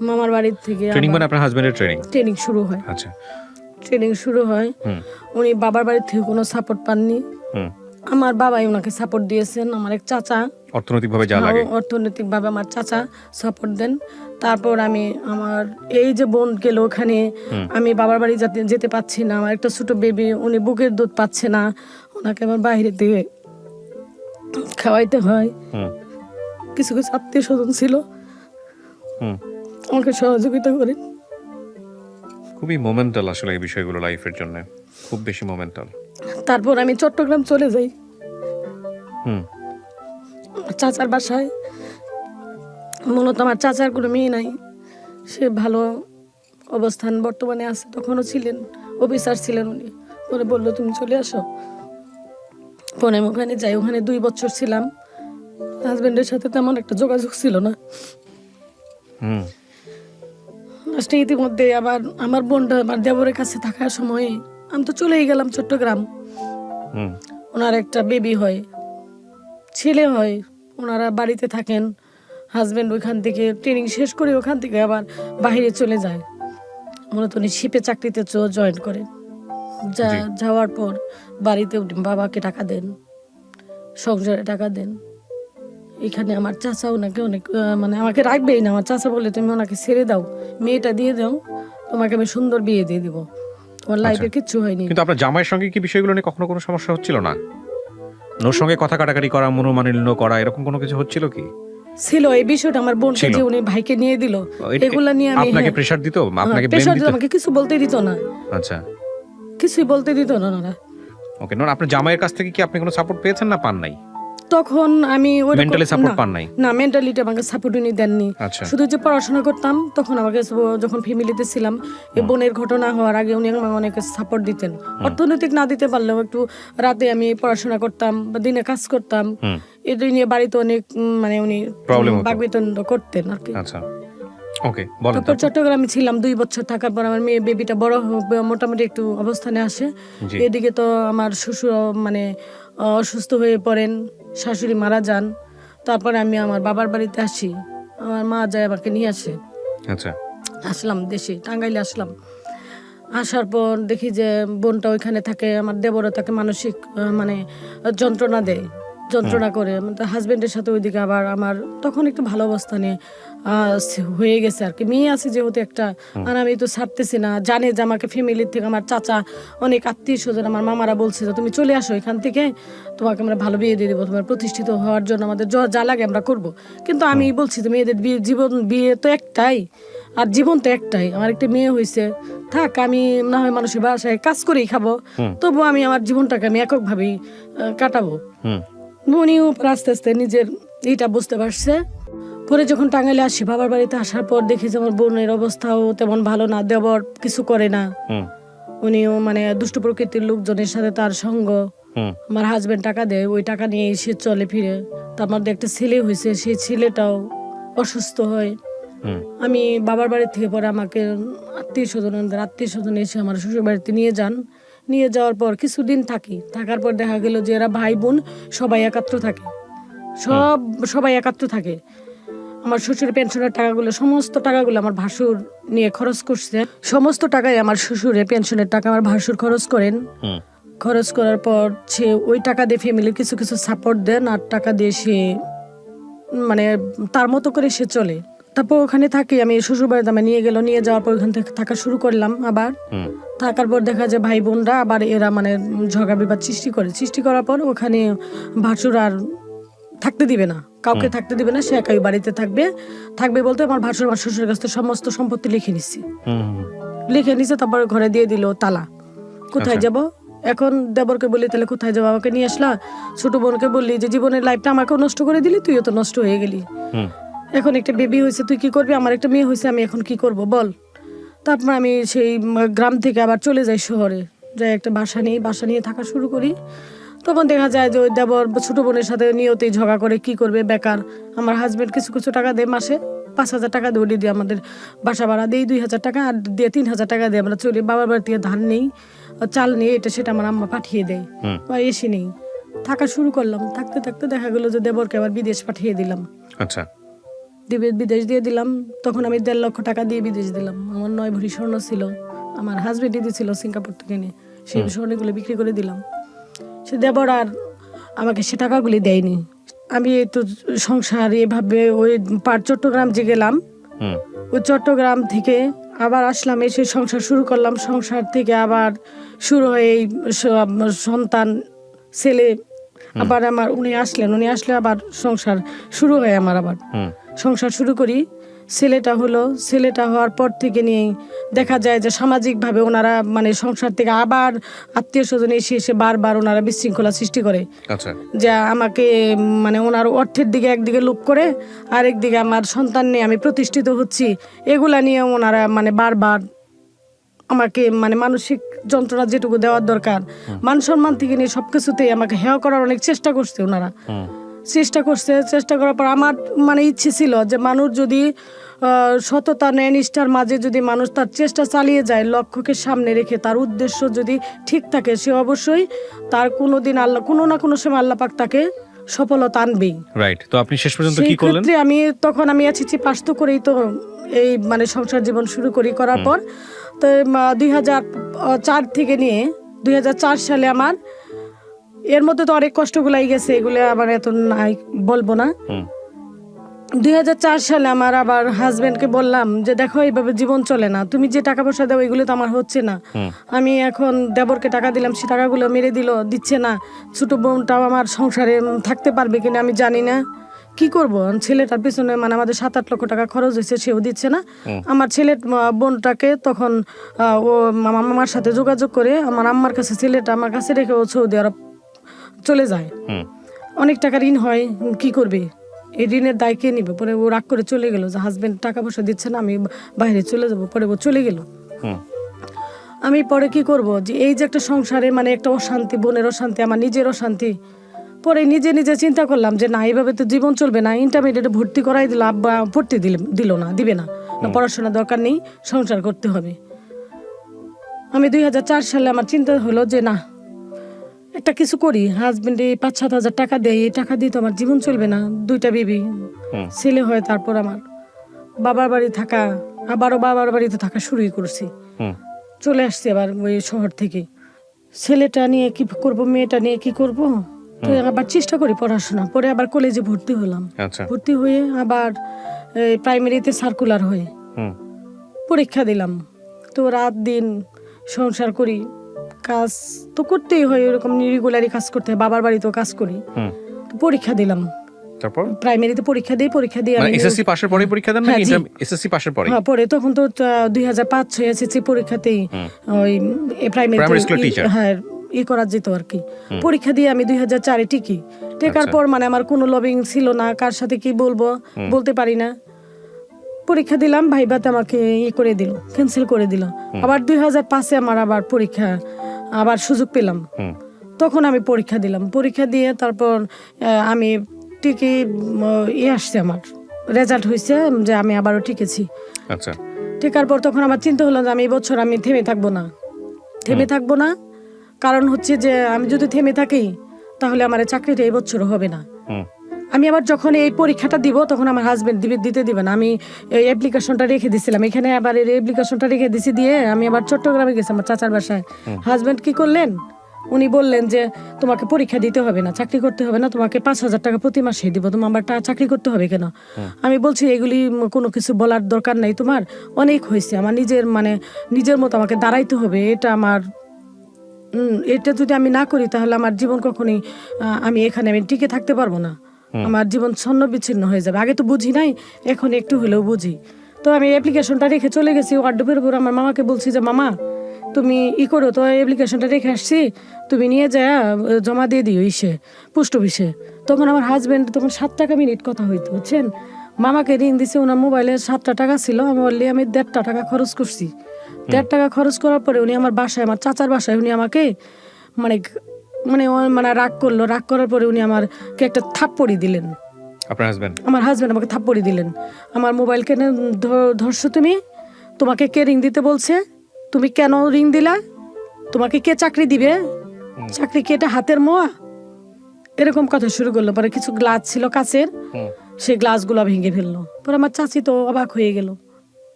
মামার বাড়ি থেকে ট্রেনিং মানে আপনার হাজবেন্ডের ট্রেনিং শুরু হয়। আচ্ছা। ট্রেনিং শুরু হয়, উনি বাবার বাড়ি থেকে কোনো সাপোর্ট পাননি। আমার বাবাই ওনাকে সাপোর্ট দিয়েছেন, আমার এক চাচা অর্থনৈতিকভাবে যা লাগে, অর্থনৈতিকভাবে আমার চাচা সাপোর্ট দেন। তারপর আমি আমার এই যে বোন গেল ওখানে, আমি বাবার বাড়ি যেতে পাচ্ছি না, আমার একটা ছোট বেবি, উনি বুকের দুধ পাচ্ছে না, ওনাকে আমার বাইরে দিয়ে খাওয়াইতে হয়। কিছু আত্মীয় স্বজন ছিল আমাকে সহযোগিতা করে। খুবই মোমেন্টাল আসলে এই বিষয়গুলো লাইফের জন্য, খুব বেশি মোমেন্টাল। তারপর আমি চট্টগ্রাম চলে যাই চাচার বাসায়। মূলত আমার চাচার কোনো মেয়ে নাই, সে ভালো অবস্থান বর্তমানে আছে, তখনও ছিলেন, অফিসার ছিলেন উনি। পরে বললো তুমি চলে আসো। পরে আমি ওখানে যাই, ওখানে 2 বছর ছিলাম। হাজবেন্ডের সাথে তেমন একটা যোগাযোগ ছিল না। লাস্টে ইতিমধ্যে আবার আমার বোনটা আমার দেবরের কাছে থাকার সময় আমি তো চলেই গেলাম চট্টগ্রাম। ওনার একটা বেবি হয়, ছেলে হয়, ওনারা বাড়িতে থাকেন। হাজবেন্ড ওইখান থেকে ট্রেনিং শেষ করে ওখান থেকে আবার বাইরে চলে যায়, মূলত উনি শিপে চাকরিতে জয়েন করেন। যাওয়ার পর বাড়িতে বাবাকে টাকা দেন, সংসারে টাকা দেন। এখানে আমার চাচা ওনাকে অনেক মানে আমাকে রাখবেই না। আমার চাচা বলে তুমি ওনাকে ছেড়ে দাও, মেয়েটা দিয়ে দাও, তোমাকে আমি সুন্দর বিয়ে দিয়ে দিব, তোমার লাইফে কিচ্ছু হয়নি। কিন্তু আপনার জামাইয়ের সঙ্গে কি বিষয়গুলো নিয়ে কখনো কোনো সমস্যা হচ্ছিল না? ওর সঙ্গে কথা কাটাকাটি করা, মনোমালিন্য করা, এরকম কোনো কিছু হচ্ছিল কি? ছিল এই বিষয়টা, আমার বোনকে যে উনি ভাইকে নিয়ে দিল, এগুলা নিয়ে আমি আপনাকে প্রেসার দিত, আপনাকে প্রেসার দিত, আমাকে কিছু বলতে দিত না। আচ্ছা, কিছুই বলতে দিত না ওনারা। ওকে। আপনার জামাইয়ের কাছ থেকে কি আপনি কোনো সাপোর্ট পেয়েছেন না পান নাই? তখন আমি মেন্টালি সাপোর্ট পান নাই? না, মেন্টালিটি আমাকে সাপোর্ট উনি দেননি। আচ্ছা। শুধু যে পড়াশোনা করতাম তখন আমাকে যখন ফ্যামিলিতে ছিলাম, এই বোনের ঘটনা হওয়ার আগে উনি আমাকে অনেক সাপোর্ট দিতেন। অর্থনৈতিক না দিতে পারলেও একটু রাতে আমি পড়াশোনা করতাম বা দিনে কাজ করতাম, এটা নিয়ে বাড়িতে অনেক মানে উনি বাকবিতণ্ড করতেন আর কি। আচ্ছা, ওকে, বলেন। তারপর চট্টগ্রামে ছিলাম 2 বছর থাকার পর আমার মেয়ে বেবিটা বড় মোটামুটি একটু অবস্থানে আসে। এদিকে তো আমার শ্বশুর মানে অসুস্থ হয়ে পড়েন, শাশুড়ি মারা যান। তারপরে আমি আমার বাবার বাড়িতে আসি, আমার মা যায় আমাকে নিয়ে আসে। আচ্ছা, আসলাম দেশে, টাঙ্গাইলে আসলাম। আসার পর দেখি যে বোনটা ওইখানে থাকে, আমার দেবরও তাকে মানসিক মানে যন্ত্রণা দেয়, যন্ত্রণা করে। হাজবেন্ডের সাথে ওইদিকে আবার আমার তখন একটু ভালো অবস্থানে হয়ে গেছে আর কি। মেয়ে আছে যেহেতু একটা, আর আমি তো ছাড়তেছি না। জানে যে আমাকে ফ্যামিলির থেকে আমার চাচা, অনেক আত্মীয় স্বজন, আমার মামারা বলছে যে তুমি চলে আসো এখান থেকে, তোমাকে আমরা ভালো বিয়ে দিয়ে দেবো, তোমার প্রতিষ্ঠিত হওয়ার জন্য আমাদের যা লাগে আমরা করব। কিন্তু আমি বলছি যে মেয়েদের বিয়ে তো একটাই, আর জীবন তো একটাই। আমার একটা মেয়ে হয়েছে, থাক, আমি না হয় মানুষের বাসায় কাজ করেই খাবো, তবু আমি আমার জীবনটাকে আমি এককভাবেই কাটাবো। উনিও আস্তে আস্তে নিজের এইটা বুঝতে পারছে। পরে যখন টাঙ্গাইলে আসি, বাবার বাড়িতে আসার পর দেখি যে আমার বোনের অবস্থাও তেমন ভালো না, দেবর কিছু করে না, উনিও মানে দুষ্ট প্রকৃতির লোকজনের সাথে তার সঙ্গ। আমার হাজবেন্ড টাকা দেয়, ওই টাকা নিয়ে এসে চলে ফিরে। তার মধ্যে একটা ছেলে হয়েছে, সেই ছেলেটাও অসুস্থ হয়। আমি বাবার বাড়ি থেকে পরে আমাকে আত্মীয় স্বজন এসে আমার শ্বশুর বাড়িতে নিয়ে যান। নিয়ে যাওয়ার পর কিছুদিন থাকার পর দেখা গেল যে এরা ভাই বোন সবাই একাত্র থাকে, সবাই একাত্র থাকে। আমার শ্বশুরের পেনশনের টাকাগুলো, সমস্ত টাকাগুলো আমার ভাসুর নিয়ে খরচ করছে। সমস্ত টাকাই আমার শ্বশুরের পেনশনের টাকা আমার ভাসুর খরচ করেন। খরচ করার পর সে ওই টাকা দিয়ে ফ্যামিলির কিছু কিছু সাপোর্ট দেন, আর টাকা দিয়ে সে মানে তার মতো করে সে চলে। তারপর ওখানে থাকি আমি, শ্বশুর বাড়িতে আমি নিয়ে যাওয়ার পর ওখান থেকে থাকা শুরু করলাম। আবার থাকার পর দেখা যায় ভাই বোনরা আবার এরা মানে ঝগড়া বিবাদ সৃষ্টি করার পর ওখানে ভাসুর আর থাকতে দিবে না, কাউকে থাকতে দিবে না, সে একাই বাড়িতে থাকবে বলতে আমার ভাসুর আমার শ্বশুরের কাছ থেকে সমস্ত সম্পত্তি লিখে নিচ্ছে। তারপর ঘরে দিয়ে দিল তালা। কোথায় যাব এখন? দেবরকে বলি তাহলে কোথায় যাবো, আমাকে নিয়ে আসলা। ছোট বোনকে বললি যে জীবনের লাইফটা আমাকেও নষ্ট করে দিলি, তুইও তো নষ্ট হয়ে গেলি। এখন একটা বেবি হয়েছে, তুই কি করবি? আমার একটা মেয়ে হয়েছে, আমি এখন কি করব বল? তারপর আমি সেই গ্রাম থেকে আবার চলে যাই শহরে, যাই একটা বাসা নিয়ে থাকা শুরু করি। তখন দেখা যায় যে ওই দেবর ছোট বোনের সাথে নিয়তেই ঝগড়া করে, কি করবে বেকার। আমার হাজবেন্ড কিছু কিছু টাকা দেয়, মাসে 5,000 টাকা দিয়ে দিয়ে আমাদের বাসা ভাড়া দেই, 2,000 টাকা, আর দিয়ে 3,000 টাকা দিয়ে আমরা চলি। বাবার বাড়ি থেকে ধান নেই, চাল নেই, এটা সেটা আমার আম্মা পাঠিয়ে দেয় বা এসে নেই। থাকা শুরু করলাম, থাকতে থাকতে দেখা গেলো যে দেবরকে আবার বিদেশ পাঠিয়ে দিলাম। আচ্ছা, বিদেশ দিয়ে দিলাম। তখন আমি 1.5 লক্ষ টাকা দিয়ে বিদেশ দিলাম। আমার 9 ভরি স্বর্ণ ছিল, আমার হাজবেন্ডই দিয়েছিল সিঙ্গাপুর থেকে নিয়ে, সেই স্বর্ণগুলো বিক্রি করে দিলাম। সে দেবর আর আমাকে সে টাকাগুলি দেয়নি। আমি একটু সংসার এভাবে ওই চট্টগ্রাম যে গেলাম, ওই চট্টগ্রাম থেকে আবার আসলাম, এসে সংসার শুরু করলাম। সংসার থেকে আবার শুরু হয়ে সন্তান, ছেলে, আবার আমার উনি আসলে আবার সংসার শুরু হয়। আমার আবার সংসার শুরু করি। ছেলেটা হওয়ার পর থেকে নিয়ে দেখা যায় যে সামাজিকভাবে ওনারা মানে সংসার থেকে আবার আত্মীয় স্বজন এসে বারবার ওনারা বিশৃঙ্খলা সৃষ্টি করে। যা আমাকে মানে ওনার অর্থের দিকে একদিকে লোভ করে, আর একদিকে আমার সন্তান নিয়ে আমি প্রতিষ্ঠিত হচ্ছি, এগুলা নিয়ে ওনারা মানে বারবার আমাকে মানে মানসিক যন্ত্রণা যেটুকু দেওয়ার দরকার, মান সম্মান থেকে নিয়ে সবকিছুতেই আমাকে হেয় করার অনেক চেষ্টা করছে ওনারা। চেষ্টা করার পর আমার মানে ইচ্ছে ছিল যে মানুষ যদি সততা নিষ্ঠার মাঝে যদি মানুষ তার চেষ্টা চালিয়ে যায়, লক্ষ্যকে সামনে রেখে তার উদ্দেশ্য যদি ঠিক থাকে, সে অবশ্যই তার কোনোদিন আল্লাহ কোনো না কোনো সময় আল্লাহ পাক তাকে সফলতা আনবেই। রাইট। তো আপনি শেষ পর্যন্ত কি করলেন? আমি এসেছি পাস তো করেই তো এই মানে সংসার জীবন শুরু করার পর তো 2004 থেকে নিয়ে 2004 সালে আমার, এর মধ্যে তো অনেক কষ্টগুলাই গেছে, এগুলো আবার এত নাই বলবো না। 2004 সালে আমার আবার হাজবেন্ডকে বললাম যে দেখো এইভাবে জীবন চলে না, তুমি যে টাকা পয়সা দাও এগুলো তো আমার হচ্ছে না। আমি এখন দেবরকে টাকা দিলাম, সে টাকাগুলো মেরে দিচ্ছে না। ছোট বোনটাও আমার সংসারে থাকতে পারবে কিনা আমি জানি না, কি করব। ছেলেটার পিছনে মানে আমাদের 7-8 লক্ষ টাকা খরচ হয়েছে, সেও দিচ্ছে না। আমার ছেলের বোনটাকে তখন ও আমার সাথে যোগাযোগ করে আমার আম্মার কাছে ছেলেটা আমার কাছে রেখে ও সৌদি আরব চলে যায়। অনেক টাকা ঋণ হয়, কি করবে, এই ঋণের দায় কে নিবে? পরে ও রাগ করে চলে গেল যে হাজবেন্ড টাকা পয়সা দিচ্ছে না, আমি বাইরে চলে যাব। পরে ও চলে গেল। আমি পরে কি করব, যে এই যে একটা সংসারে মানে একটা অশান্তি, বোনের অশান্তি, আমার নিজের অশান্তি। পরে নিজে নিজে চিন্তা করলাম যে না, এইভাবে তো জীবন চলবে না। ইন্টারমিডিয়েটে ভর্তি করাই দিল, আব্বা ভর্তি দিল না, দিবে না, পড়াশোনা দরকার নেই, সংসার করতে হবে। আমি 2004 সালে আমার চিন্তা হলো যে না, একটা কিছু করি। হাজবেন্ডে 5-7 হাজার টাকা দেয়, এই টাকা দিয়ে তো আমার জীবন চলবে না। 2টা বেবি, ছেলে হয়। তারপর আমার বাবার বাড়ি থাকা, আবারও বাবার বাড়িতে থাকা শুরুই করছি। চলে আসছি আবার ওই শহর থেকে। ছেলেটা নিয়ে কি করব, মেয়েটা নিয়ে কি করব, তো আবার চেষ্টা করি পড়াশোনা। পরে আবার কলেজে ভর্তি হলাম। ভর্তি হয়ে আবার প্রাইমারিতে সার্কুলার হয়ে পরীক্ষা দিলাম। তো রাত দিন সংসার করি, কাজ তো করতেই হয়, এরকম রেগুলারই কাজ করতে হয়, বাবার বাড়িতেও কাজ করি। তো পরীক্ষা দিলাম, তারপর প্রাইমারিতে পরীক্ষা দিয়ে আমি এসএসসি পাশের পরে পরীক্ষা দেন নাকি এসএসসি পাশের পরে? হ্যাঁ, পরে তখন তো 2005 এসএসসি পরীক্ষাতেই ওই প্রাইমারি স্কুল টিচার, হ্যাঁ, করা যেত আর কি। পরীক্ষা দিয়ে আমি 2004 টিকি। টেকার পর মানে আমার কোনো লবিং ছিল না, কার সাথে কি বলবো বলতে পারি না। পরীক্ষা দিলাম, ভাইবাতে আমাকে করে দিল, ক্যান্সেল করে দিল। আবার 2005 আমার আবার পরীক্ষা, আবার সুযোগ পেলাম, তখন আমি পরীক্ষা দিলাম। পরীক্ষা দিয়ে তারপর আমি টিকি আসছে, আমার রেজাল্ট হয়েছে যে আমি আবারও টিকেছি। আচ্ছা, টিকার পর তখন আমার চিন্তা হলো যে আমি এই বছর আমি থেমে থাকবো না। কারণ হচ্ছে যে আমি যদি থেমে থাকি তাহলে আমার চাকরিটা এই বছর হবে না। আমি আবার যখন এই পরীক্ষাটা দিব তখন আমার হাজবেন্ড দিতে দিবে না। আমি এই অ্যাপ্লিকেশনটা রেখে দিছিলাম এখানে, আবার এই অ্যাপ্লিকেশনটা রেখে দিছি, দিয়ে আমি আবার চট্টগ্রামে গেছি আমার চাচার বাসায়। হাজবেন্ড কি করলেন, উনি বললেন যে তোমাকে পরীক্ষা দিতে হবে না, চাকরি করতে হবে না, তোমাকে 5,000 টাকা প্রতি মাসে দিব, তোমার আবার চাকরি করতে হবে কেন? আমি বলছি এগুলি কোনো কিছু বলার দরকার নাই, তোমার অনেক হয়েছে, আমার নিজের মতো আমাকে দাঁড়াইতে হবে। এটা আমার এটা যদি আমি না করি তাহলে আমার জীবন কখনোই আমি টিকে থাকতে পারবো না। আমার জীবন ছন্ন বিচ্ছিন্ন হয়ে যাবে। আগে তো বুঝি নাই, এখন একটু হলেও বুঝি। তো আমি অ্যাপ্লিকেশনটা রেখে চলে গেছি ওয়ার্ডরোবের উপর। আমার মামাকে বলছি যে মামা তুমি করো তো, অ্যাপ্লিকেশনটা রেখে আসছি, তুমি নিয়ে যায় জমা দিয়ে দিও পোস্ট অফিসে। তখন আমার হাজবেন্ড তখন 7 টাকা মিনিট কথা হইতো, বুঝছেন। মামাকে ঋণ দিছে, ওনার মোবাইলে 7টা টাকা ছিল, আমি বললি আমি 1.5 টাকা খরচ করছি। 1.5 টাকা খরচ করার পরে উনি আমার বাসায়, আমার চাচার বাসায়, উনি আমাকে মানে রাগ করলো। রাগ করার পরে উনি আমাকে একটা থাপ্পড়ি দিলেন। আমার হাজবেন্ড আমাকে থাপ্পড়ি দিলেন। আমার মোবাইল কেন ধরছো তুমি? তোমাকে কে ঋণ দিতে বলছে? তুমি কেন ঋণ দিলা? তোমাকে কে চাকরি দিবে? চাকরি কি এটা হাতের মোয়া? এরকম কথা শুরু করলো। পরে কিছু গ্লাস ছিল কাচের, সেই গ্লাসগুলো ভেঙে ফেললো। পরে আমার চাচি তো অবাক হয়ে গেল।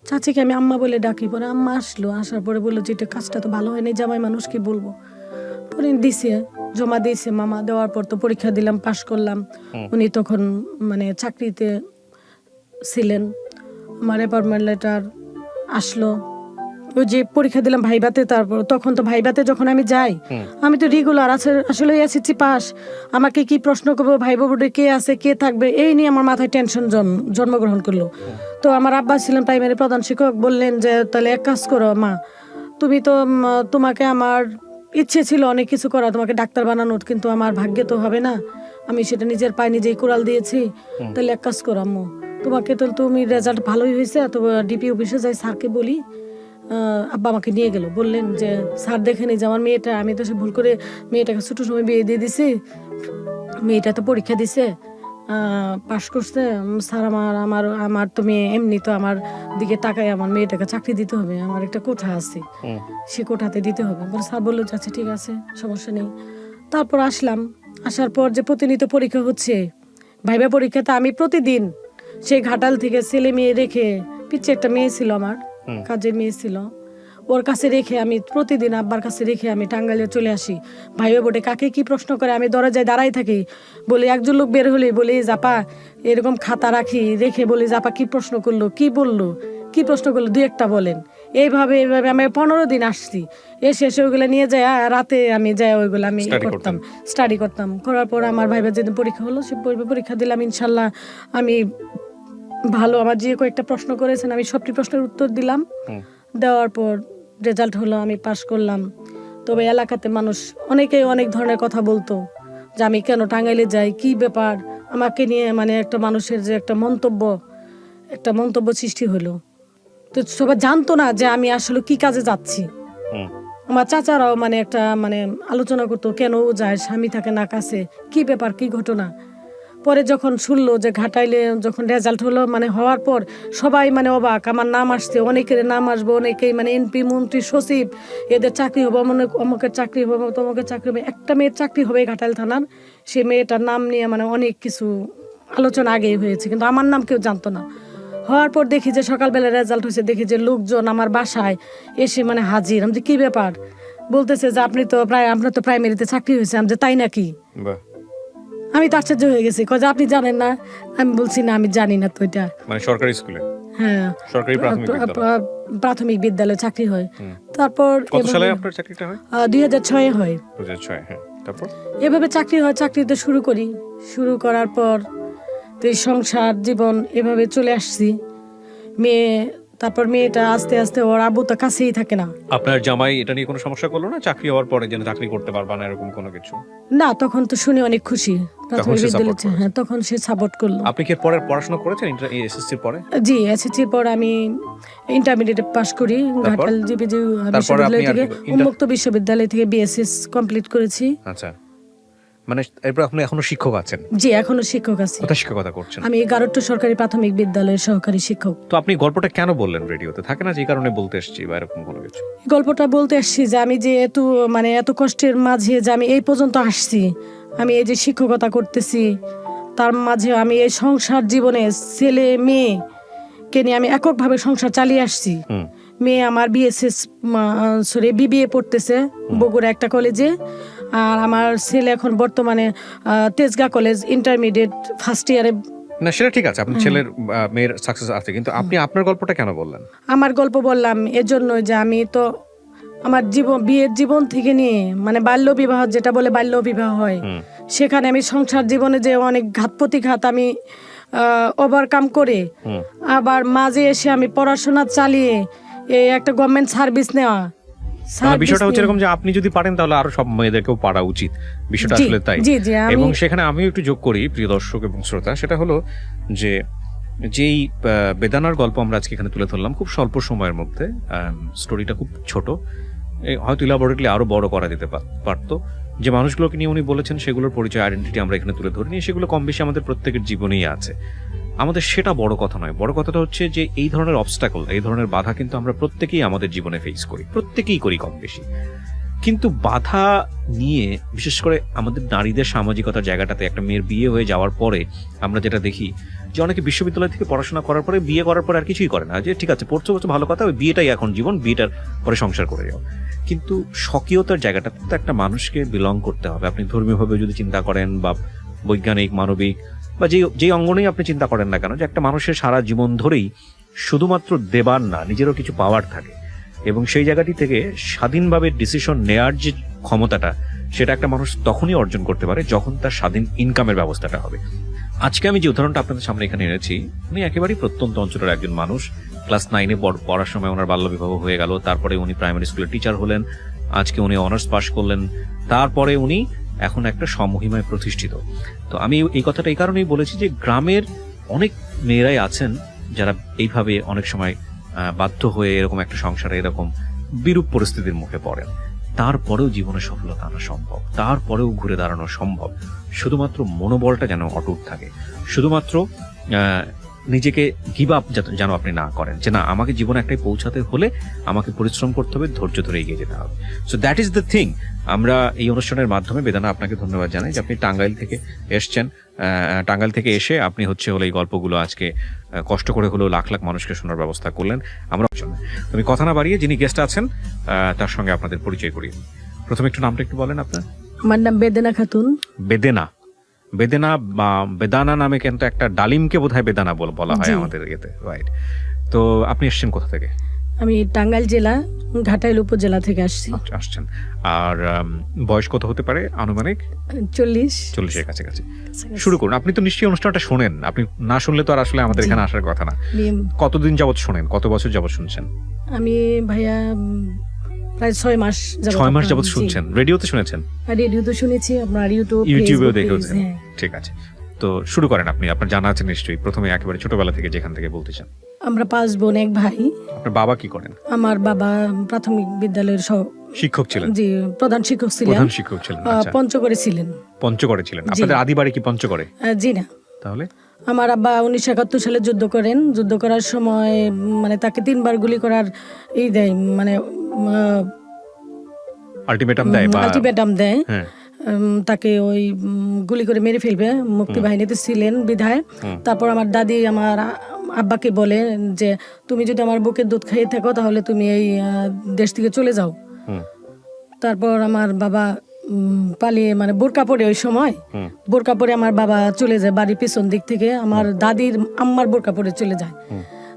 চাচিকে আমি আম্মা বলে ডাকি। পরে আম্মা আসলো, আসার পরে বললো যে এটা কাজটা তো ভালো হয়নি, জামাই মানুষ কি বলবো। পরে দিছে, জমা দিয়েছে মামা। দেওয়ার পর তো পরীক্ষা দিলাম, পাশ করলাম। উনি তখন চাকরিতে ছিলেন। আমার অ্যাপয়েন্টমেন্ট লেটার আসলো, ওই যে পরীক্ষা দিলাম ভাইবাতে। তারপর তখন তো ভাইবাতে যখন আমি যাই, আমি তো রেগুলার আসলে এসেছি পাস, আমাকে কি প্রশ্ন করবো, ভাইবা বোর্ডে কে আছে, কে থাকবে, এই নিয়ে আমার মাথায় টেনশন জন্মগ্রহণ করলো। তো আমার আব্বা ছিলেন প্রাইমারি প্রধান শিক্ষক, বললেন যে তাহলে এক কাজ করো মা, তুমি তো তোমাকে আমার ইচ্ছে ছিল অনেক কিছু করা, তোমাকে ডাক্তার বানানোর, কিন্তু আমার ভাগ্যে তো হবে না, আমি সেটা নিজের পায়ে নিজেই কোরাল দিয়েছি। তাহলে এক কাজ করো আম্মু, তোমাকে তো তুমি রেজাল্ট ভালোই হয়েছে, তো ডিপি অফিসে যাই স্যারকে বলি। আব্বা আমাকে নিয়ে গেল, বললেন যে স্যার দেখেনি যে আমার মেয়েটা, আমি তো সে ভুল করে মেয়েটাকে ছোট সময় বিয়ে দিয়ে দিছি, মেয়েটা তো পরীক্ষা দিছে, পাশ করছে, স্যার আমার তো মেয়ে এমনি তো আমার দিকে তাকায়, আমার মেয়েটাকে চাকরি দিতে হবে, আমার একটা কোঠা আছে, সে কোঠাতে দিতে হবে। বলে স্যার বললো আচ্ছা ঠিক আছে, সমস্যা নেই। তারপর আসার পর যে প্রতিনিয়ত পরীক্ষা হচ্ছে, ভাইবা পরীক্ষাতে আমি প্রতিদিন সেই ঘাটাল থেকে ছেলে মেয়ে রেখে, পিছে একটা মেয়ে ছিল আমার, কাজের মেয়ে ছিল, ওর কাছে রেখে আমি প্রতিদিন আব্বার কাছে রেখে আমি টাঙ্গাইলে চলে আসি। ভাইবা বোর্ডে কাকে কি প্রশ্ন করে আমি দরজায় দাঁড়াই থাকি, বলি একজন লোক বের হলে বলি জাপা এরকম খাতা রেখে বলি জাপা কি প্রশ্ন করলো, কি বললো, কি প্রশ্ন করলো, 2-1টা বলেন। এইভাবে আমি 15 দিন আসছি। এসে ওইগুলো নিয়ে যায়, রাতে আমি যাই ওইগুলো আমি স্টাডি করতাম। করার পর আমার ভাইবা যেদিন পরীক্ষা হলো, সে পরীক্ষা দিলাম, ইনশাল্লাহ আমি ভালো, আমার যে কয়েকটা প্রশ্ন করেছেন আমি সবটি প্রশ্নের উত্তর দিলাম। দেওয়ার পর রেজাল্ট হলো, আমি পাশ করলাম। তবে এলাকাতে মানুষ অনেকেই অনেক ধরনের কথা বলতো, যে আমি কেন টাঙ্গাইলে যাই, কি ব্যাপার আমাকে নিয়ে, মানে একটা মানুষের যে একটা মন্তব্য সৃষ্টি হলো। তো সবাই জানতো না যে আমি আসলে কি কাজে যাচ্ছি। আমার চাচারাও মানে একটা মানে আলোচনা করতো, কেন ও যায়, স্বামী থাকে না কাছে, কি ব্যাপার, কি ঘটনা। পরে যখন শুনলো যে ঘাটাইলে যখন রেজাল্ট হলো, মানে হওয়ার পর সবাই মানে অবাক, আমার নাম আসছে, অনেকের নাম আসবে, অনেকেই মানে এমপি, মন্ত্রী, সচিব, এদের চাকরি হবে, অমুকের চাকরি হবে, তমুকের চাকরি হবে। একটা মেয়ের চাকরি হবে ঘাটাইল থানার, সে মেয়েটার নাম নিয়ে মানে অনেক কিছু আলোচনা আগেই হয়েছে, কিন্তু আমার নাম কেউ জানতো না। হওয়ার পর দেখি যে সকালবেলা রেজাল্ট হয়েছে, দেখি যে লোকজন আমার বাসায় এসে মানে হাজির। আমি যে কি ব্যাপার, বলতেছে যে আপনার তো প্রাইমারিতে চাকরি হয়েছে। আমি যে তাই নাকি? আমি তো আশ্চর্য হয়ে গেছি, কয় যে আপনি জানেন না? আমি বলছি না, আমি জানি না। তো এটা মানে সরকারি স্কুলে, হ্যাঁ, সরকারি প্রাথমিক বিদ্যালয়ে চাকরি হয়। তারপর কত সালে আপনার চাকরিটা হয়? 2006 হয়। 2006, হ্যাঁ। তারপর এভাবে চাকরি হয়, চাকরিতে শুরু করার পর তো এই সংসার জীবন এভাবে চলে আসছি। তারপর মেয়েটা আস্তে আস্তে, ওর আব্বু তো কাছেই থাকে না। আপনার জামাই এটা নিয়ে কোনো সমস্যা করলো না, চাকরি হওয়ার পরে যেন চাকরি করতে পারবা না এরকম কোনো কিছু? না, তখন তো শুনে অনেক খুশি। প্রাথমিক বিদ্যালয়ে, হ্যাঁ, তখন সে সাপোর্ট করলো। আপনি কি পরে পড়াশোনা করেছেন এসএসসির পরে? জি, এসএসসির পর আমি ইন্টারমিডিয়েটে পাশ করি ঘাটাল জিপিজি বিশ্ববিদ্যালয় থেকে, উন্মুক্ত বিশ্ববিদ্যালয় থেকে বিএসএস কমপ্লিট করেছি। আচ্ছা, মানে এরপর আপনি এখনো শিক্ষক আছেন? জি, এখনো শিক্ষক আছি। কোথায় শিক্ষকতা করছেন? আমি গারট্ট সরকারি প্রাথমিক বিদ্যালয়ের সহকারী শিক্ষক। তো আপনি গল্পটা কেন বললেন রেডিওতে? থাকে না যে কারণে বলতে এসেছি বা এরকম কোনো কিছু? গল্পটা বলতে আসছি যে আমি যে এত কষ্টের মাঝে যে আমি এই পর্যন্ত আসছি, আমি এই যে শিক্ষকতা করতেছি, তার মাঝে আমি এই সংসার জীবনে ছেলে মেয়েকে নিয়ে আমি এককভাবে সংসার চালিয়ে আসছি। মেয়ে আমার বিবিএ পড়তেছে বগুড়া একটা কলেজে, আর আমার ছেলে এখন বর্তমানে তেজগাঁ কলেজ ইন্টারমিডিয়েট ফার্স্ট ইয়ারে। না, সেটা ঠিক আছে, আপনার ছেলের মেয়ের সাকসেস আছে, কিন্তু আপনি আপনার গল্পটা কেন বললেন? আমার গল্প বললাম এজন্য যে আমি তো আমার বিয়ের জীবন থেকে নিয়ে, মানে বাল্য বিবাহ যেটা বলে বাল্য বিবাহ হয়, সেখানে আমি সংসার জীবনে যে অনেক ঘাত প্রতিঘাত আমি ওভারকাম করে আবার মাঝে এসে আমি পড়াশোনা চালিয়ে এই একটা গভর্নমেন্ট সার্ভিস নেওয়া। বিষয়টা হচ্ছে এরকম যে আপনি যদি পারেন তাহলে আরো সব মেয়েদেরকেও পারা উচিত, বিষয়টা আসলে তাই। এবং সেখানে আমিও একটু যোগ করি প্রিয় দর্শক এবং শ্রোতা, সেটা হলো যে যেই বেদানার গল্প আমরা আজকে এখানে তুলে ধরলাম খুব স্বল্প সময়ের মধ্যে, স্টোরিটা খুব ছোট, হয়তো ইলাবোরেটলি আরো বড় করা যেতে পারতো। যে মানুষগুলোকে নিয়ে উনি বলেছেন সেগুলোর পরিচয়, আইডেন্টিটি আমরা এখানে তুলে ধরিনি, সেগুলো কম বেশি আমাদের প্রত্যেকের জীবনেই আছে। আমাদের সেটা বড় কথা নয়, বড় কথাটা হচ্ছে যে এই ধরনের অবস্টাকল, এই ধরনের বাধা কিন্তু আমরা প্রত্যেকেই আমাদের জীবনে ফেস করি, প্রত্যেকেই করি কম বেশি। কিন্তু বাধা নিয়ে বিশেষ করে আমাদের নারীদের সামাজিকতার জায়গাটাতে একটা মেয়ের বিয়ে হয়ে যাওয়ার পরে আমরা যেটা দেখি যে অনেকে বিশ্ববিদ্যালয় থেকে পড়াশোনা করার পরে বিয়ে করার পরে আর কিছুই করে না, যে ঠিক আছে পড়ছো ভালো কথা, ওই বিয়েটাই এখন জীবন, বিয়েটার পরে সংসার করে যাও। কিন্তু স্বকীয়তার জায়গাটাতে তো একটা মানুষকে বিলং করতে হবে। আপনি ধর্মীয়ভাবে যদি চিন্তা করেন বা বৈজ্ঞানিক, মানবিক বা যে অঙ্গনেই আপনি চিন্তা করেন না কেন, যে একটা মানুষের সারা জীবন ধরেই শুধুমাত্র দেবার না, নিজেরও কিছু পাওয়ার থাকে, এবং সেই জায়গাটি থেকে স্বাধীনভাবে ডিসিশন নেয়ার যে ক্ষমতাটা, সেটা একটা মানুষ তখনই অর্জন করতে পারে যখন তার স্বাধীন ইনকামের ব্যবস্থাটা হবে। আজকে আমি যে উদাহরণটা আপনাদের সামনে এখানে এনেছি, উনি একেবারেই প্রত্যন্ত অঞ্চলের একজন মানুষ। ক্লাস 9-এ পড়ার সময় ওনার বাল্যবিবাহ হয়ে গেল, তারপরে উনি প্রাইমারি স্কুলের টিচার হলেন, আজকে উনি অনার্স পাস করলেন, তারপরে উনি এখন একটা সমহিমায় প্রতিষ্ঠিত। তো আমি এই কথাটা এই কারণেই বলেছি যে গ্রামের অনেক মেয়েরাই আছেন যারা এইভাবে অনেক সময় বাধ্য হয়ে এরকম একটা সংসারে এরকম বিরূপ পরিস্থিতির মুখে পড়েন, তারপরেও জীবনে সফলতা আনা সম্ভব, তারপরেও ঘুরে দাঁড়ানো সম্ভব, শুধুমাত্র মনোবলটা যেন অটুট থাকে, শুধুমাত্র নিজেকে গিভ আপ যেন আপনি না করেন, যে না আমাকে জীবনে একটাই পৌঁছাতে হলে আমাকে পরিশ্রম করতে হবে, ধৈর্য ধরে এগিয়ে যেতে হবে। So that is the thing. আমরা এই অনুষ্ঠানের মাধ্যমে বেদানা আপনাকে ধন্যবাদ জানাই যে আপনি টাঙ্গাইল থেকে এসছেন, টাঙ্গাইল থেকে এসে আপনি হলো এই গল্পগুলো আজকে কষ্ট করে হলেও লাখ লাখ মানুষকে শোনার ব্যবস্থা করলেন। আমরা তুমি কথা না বাড়িয়ে যিনি গেস্ট আছেন তার সঙ্গে আপনাদের পরিচয় করি। প্রথমে একটু নামটা একটু বলেন আপনার। আমার নাম বেদেনা খাতুন। বেদেনা বা বেদানা নামে কিন্তু একটা ডালিমকে বোধহয় বেদানা বলা হয় আমাদের ইয়েতে, রাইট? তো আপনি এসছেন কোথা থেকে? আমি টাঙ্গাইল জেলা ঘাটাইল উপজেলা থেকে আসছেন। আর বয়স কত হতে পারে আনুমানিক? 40-এর কাছাকাছি। শুরু করুন। আপনি তো নিশ্চয়ই অনুষ্ঠানটা শোনেন, আপনি না শুনলে তো আর আসলে আমাদের এখানে আসার কথা না। কতদিন যাবত শোনেন, কত বছর যাবত শুনছেন? আমি ভাইয়া প্রায় 6 মাস যাবত 6 মাস যাবত শুনছেন, রেডিওতে শুনেছেন? রেডিওতে শুনেছি, আপনার ইউটিউবেও দেখেছেন। হ্যাঁ। ঠিক আছে, তো শুরু করেন আপনি, আপনার জানা আছে নিশ্চয়ই, প্রথমে একেবারে ছোটবেলা থেকে যেখান থেকে বলতে চান। আমরা 5 বোন 1 ভাই। আপনার বাবা কি করেন? আমার বাবা প্রাথমিক বিদ্যালয়ের শিক্ষক ছিলেন? জি, প্রধান শিক্ষক ছিলেন। প্রধান শিক্ষক ছিলেন, আচ্ছা। পঞ্চগড়ে ছিলেন। পঞ্চগড়ে ছিলেন? আপনাদের আদি বাড়ি কি পঞ্চগড়ে? জি না। তাহলে আমার আব্বা 1971 সালে যুদ্ধ করেন। যুদ্ধ করার সময় মানে তাকে 3বার গুলি করার দেয়, মানে আলটিমেটাম দেয় বা আলটিমেটাম দেয়। হ্যাঁ। তাকে ওই গুলি করে মেরে ফেলবে, মুক্তিবাহিনীতে ছিলেন বিধায়। তারপর আমার দাদি আমার আব্বাকে বলে যে তুমি যদি আমার বুকের দুধ খেয়ে থাকো তাহলে তুমি এই দেশ থেকে চলে যাও। তারপর আমার বাবা পালিয়ে, মানে বোরকা পরে, ওই সময় বোরকা পরে আমার বাবা চলে যায় বাড়ির পিছন দিক থেকে। আমার দাদির আম্মার বোরকা পরে চলে যায়।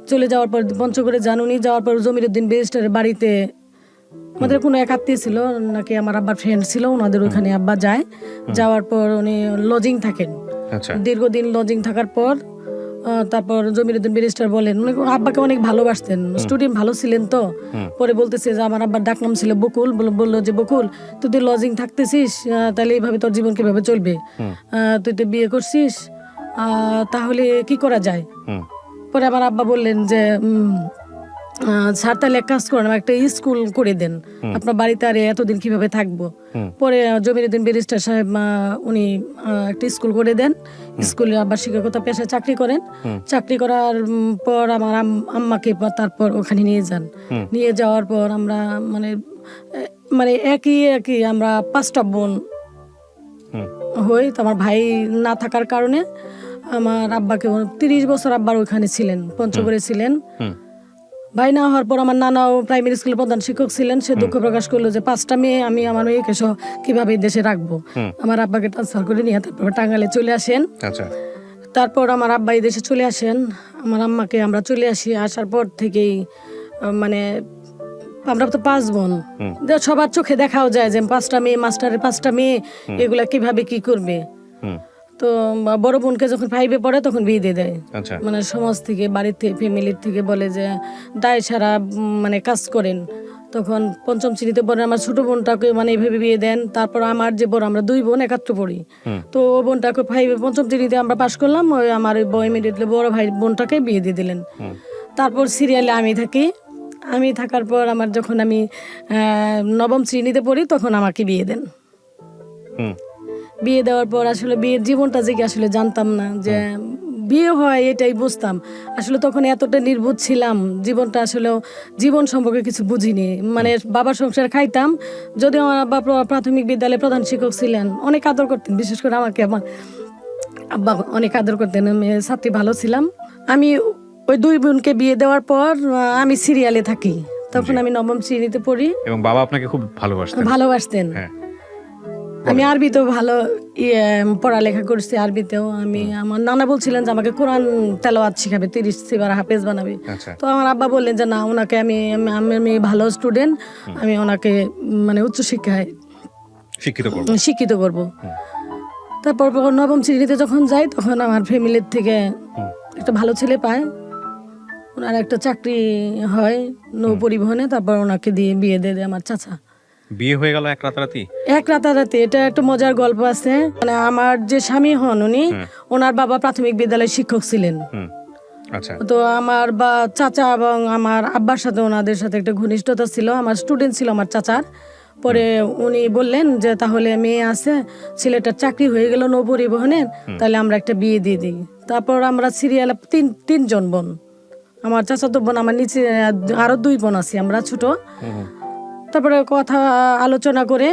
চলে যাওয়ার পর পঞ্চগড়ে জানুনি, যাওয়ার পর জমিরুদ্দিন ব্যারিস্টারের বাড়িতে আমাদের কোনো এক আত্মীয় ছিল নাকি আমার আব্বার ফ্রেন্ড ছিল, ওনাদের ওখানে আব্বা যায়। যাওয়ার পর উনি লজিং থাকেন, দীর্ঘদিন লজিং থাকার পর তারপর জমিরুদ্দিন ব্যারিস্টার বলেন, উনি আব্বাকে অনেক ভালোবাসতেন, স্টুডেন্ট ভালো ছিলেন। তো পরে বলতেছে যে আমার আব্বার ডাকনাম ছিল বকুল, বললো যে বকুল তুই তো লজিং থাকতেছিস, তাহলে এইভাবে তোর জীবন কিভাবে চলবে? তুই তো বিয়ে করছিস, তাহলে কি করা যায়? পরে আমার আব্বা বললেন যে স্যার তাহলে এক কাজ করেন, একটা স্কুল করে দেন, আপনার বাড়িতে আর এতদিন কিভাবে থাকবো? পরে জমিরুদ্দিন ব্যারিস্টার সাহেব উনি একটা স্কুল করে দেন। স্কুলে আবার শিক্ষকতা পেশায় চাকরি করেন। চাকরি করার পর আমার আম্মাকে তারপর ওখানে নিয়ে যান। নিয়ে যাওয়ার পর আমরা মানে মানে একই আমরা 5টা বোন হই। তো আমার ভাই না থাকার কারণে আমার আব্বাকে 30 বছর আব্বার ওখানে ছিলেন, পঞ্চগড়ে ছিলেন। ভাই না হওয়ার পর আমার নানাও প্রাইমারি স্কুলের প্রধান শিক্ষক ছিলেন। সে দুঃখ প্রকাশ করলো যে 5টা মেয়ে, আমি আমার মেয়েকে সহ কিভাবে দেশে রাখবো। আমার আব্বাকে ট্রান্সফার করে নিয়ে তারপর টাঙ্গাইলে চলে আসেন। তারপর আমার আব্বা এই দেশে চলে আসেন, আমার আম্মাকে আমরা চলে আসি। আসার পর থেকেই মানে আমরা তো 5 বোন, সবার চোখে দেখাও যায় যে 5টা মেয়ে, মাস্টারের 5টা মেয়ে, এগুলা কিভাবে কি করবে। তো বড় বোনকে যখন 5-এ পড়ে তখন বিয়ে দিয়ে দেয়। মানে সমাজ থেকে, বাড়ির থেকে, ফ্যামিলির থেকে বলে যে দায় সারা মানে কাজ করেন। তখন 5ম শ্রেণীতে পড়ে আমার ছোট বোনটাকে মানে এইভাবে বিয়ে দেন। তারপর আমার যে বড়, আমরা 2 বোন একত্র পড়ি। তো ও বোনটাকে 5ম শ্রেণীতে আমরা পাশ করলাম। ওই আমার ইমিডিয়েটলি বড় ভাই বোনটাকে বিয়ে দিয়ে দিলেন। তারপর সিরিয়ালে আমি থাকি। আমি থাকার পর আমার যখন আমি 9ম শ্রেণীতে পড়ি তখন আমাকে বিয়ে দেন। বিয়ে দেওয়ার পর আসলে বিয়ের জীবনটা যে কি আসলে জানতাম না যে বিয়ে হয়, এটাই বুঝতাম। আসলে তখন এতটা নির্বোধ ছিলাম, জীবনটা আসলে জীবন সম্পর্কে কিছু বুঝিনি। মানে বাবার সংসার খাইতাম, যদিও আমার বাবা প্রাথমিক বিদ্যালয়ে প্রধান শিক্ষক ছিলেন, অনেক আদর করতেন, বিশেষ করে আমাকে আমার আব্বা অনেক আদর করতেন। আমি ছাত্রী ভালো ছিলাম। আমি ওই 2 বোনকে বিয়ে দেওয়ার পর আমি সিরিয়ালে থাকি। তখন আমি 9ম শ্রেণীতে পড়ি। এবং বাবা আপনাকে খুব ভালোবাসতেন। আমি আরবিতেও ভালো পড়ালেখা করছি, আরবিতেও। আমি আমার নানা বলছিলেন যে আমাকে কোরআন তেলাওয়াত শিখাবে, 30 সিবার হাফেজ বানাবে। তো আমার আব্বা বললেন যে না, ওনাকে আমি ভালো স্টুডেন্ট, আমি ওনাকে মানে উচ্চ শিক্ষায় শিক্ষিত করব। তারপর 9ম শ্রেণীতে যখন যাই তখন আমার ফ্যামিলির থেকে একটা ভালো ছেলে পায়, ওনার একটা চাকরি হয় নৌ পরিবহনে। তারপর ওনাকে দিয়ে বিয়ে দিয়ে দেয় আমার চাচা। বিয়ে হয়ে গেল এক রাতারাতি। এটা একটা মজার গল্প আছে। মানে আমার যে স্বামী হন উনি, ওনার বাবা প্রাথমিক বিদ্যালয়ের শিক্ষক ছিলেন। তো আমার চাচা এবং আমার আব্বার সাথে ওনাদের সাথে একটা ঘনিষ্ঠতা ছিল। আমার স্টুডেন্ট ছিল আমার চাচার। পরে উনি বললেন যে তাহলে মেয়ে আছে, ছেলেটার চাকরি হয়ে গেল নৌ পরিবহনের, তাহলে আমরা একটা বিয়ে দিয়ে দিই। তারপর আমরা সিরিয়ালে 3জন বোন, আমার চাচাতো বোন, আমার নিচে আরো 2 বোন আছি, আমরা ছোট। তারপরে কথা আলোচনা করে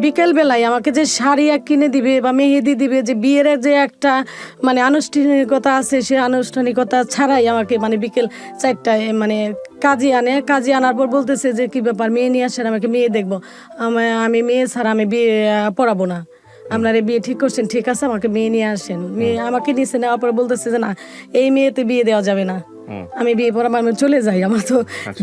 বিকেলবেলায় আমাকে যে শাড়ি কিনে দিবে বা মেহেদি দিবে, যে বিয়ের যে একটা মানে আনুষ্ঠানিকতা আছে, সে আনুষ্ঠানিকতা ছাড়াই আমাকে মানে বিকেল 4টায় মানে কাজে আনার পর বলতেছে যে কি ব্যাপার, মেয়ে নিয়ে আসেন, আমাকে মেয়ে দেখবো। আমি মেয়ে ছাড়া আমি বিয়ে পড়াবো না, আপনারা বিয়ে ঠিক করছেন, ঠিক আছে আমাকে মেয়ে নিয়ে আসেন। মেয়ে আমাকে নিচে নেওয়ার পর বলতেছে যে না, এই মেয়েতে বিয়ে দেওয়া যাবে না, আমি বিয়ে পড়াবো, আমি চলে যাই, আমার তো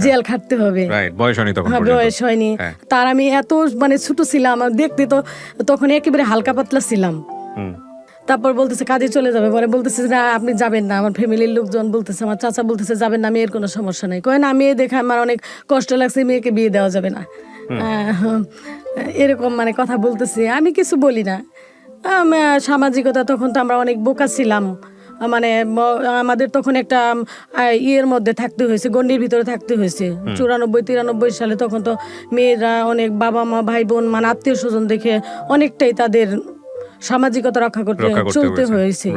জেল খাটতে হবে। বয়স হয়নি। তার আমি এত মানে ছোট ছিলাম, দেখতে তো তখন একেবারে হালকা পাতলা ছিলাম। তারপর বলতেছে কাজে চলে যাবে, পরে বলতেছে না আপনি যাবেন না, আমার ফ্যামিলির লোকজন বলতেছে, আমার চাচা বলতেছে যাবেন না, মেয়ের কোনো সমস্যা নেই। কয় না মেয়ে দেখে আমার অনেক কষ্ট লাগছে, মেয়েকে বিয়ে দেওয়া যাবে না, এরকম মানে কথা বলতেছে। আমি কিছু বলি না। সামাজিকতা তখন তো আমরা অনেক বোকা ছিলাম, মানে আমাদের তখন একটা ইয়ের মধ্যে থাকতে হয়েছে, গণ্ডির ভিতরে থাকতে হয়েছে। 94-93 সালে তখন তো মেয়েরা অনেক বাবা মা ভাই বোন মানে আত্মীয় স্বজন দেখে অনেকটাই তাদের সামাজিকতা রক্ষা করতে চলতে হয়েছে।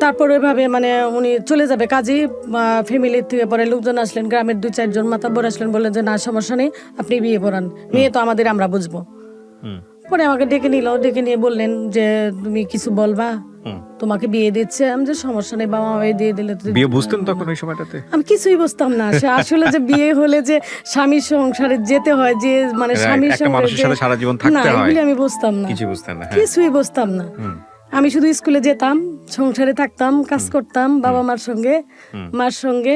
তারপর ওইভাবে মানে উনি চলে যাবে কাজী, ফ্যামিলির থেকে পরে লোকজন আসলেন, গ্রামের 2-4 জন মাতাব্বর আসলেন, বললেন যে না সমস্যা নেই, আপনি বিয়ে পড়ান, মেয়ে তো আমাদের, আমরা বুঝবো। পরে আমাকে ডেকে নিল, ডেকে নিয়ে বললেন যে তুমি কিছু বলবা, তোমাকে বিয়ে দিচ্ছে। আমি যে সমস্যা নেই, বাবা মাকে দিয়ে দিলে। বিয়ে বুঝতেন তখন ওই সময়টাতে? আমি কিছুই বুঝতাম না আসলে যে বিয়ে হলে যে স্বামীর সংসারে যেতে হয়, যে মানে স্বামীর সাথে সারা জীবন থাকতে হয়, এগুলি আমি বুঝতাম না, কিছুই বুঝতাম না। আমি শুধু স্কুলে যেতাম, সংসারে থাকতাম, কাজ করতাম বাবা মার সঙ্গে, মার সঙ্গে,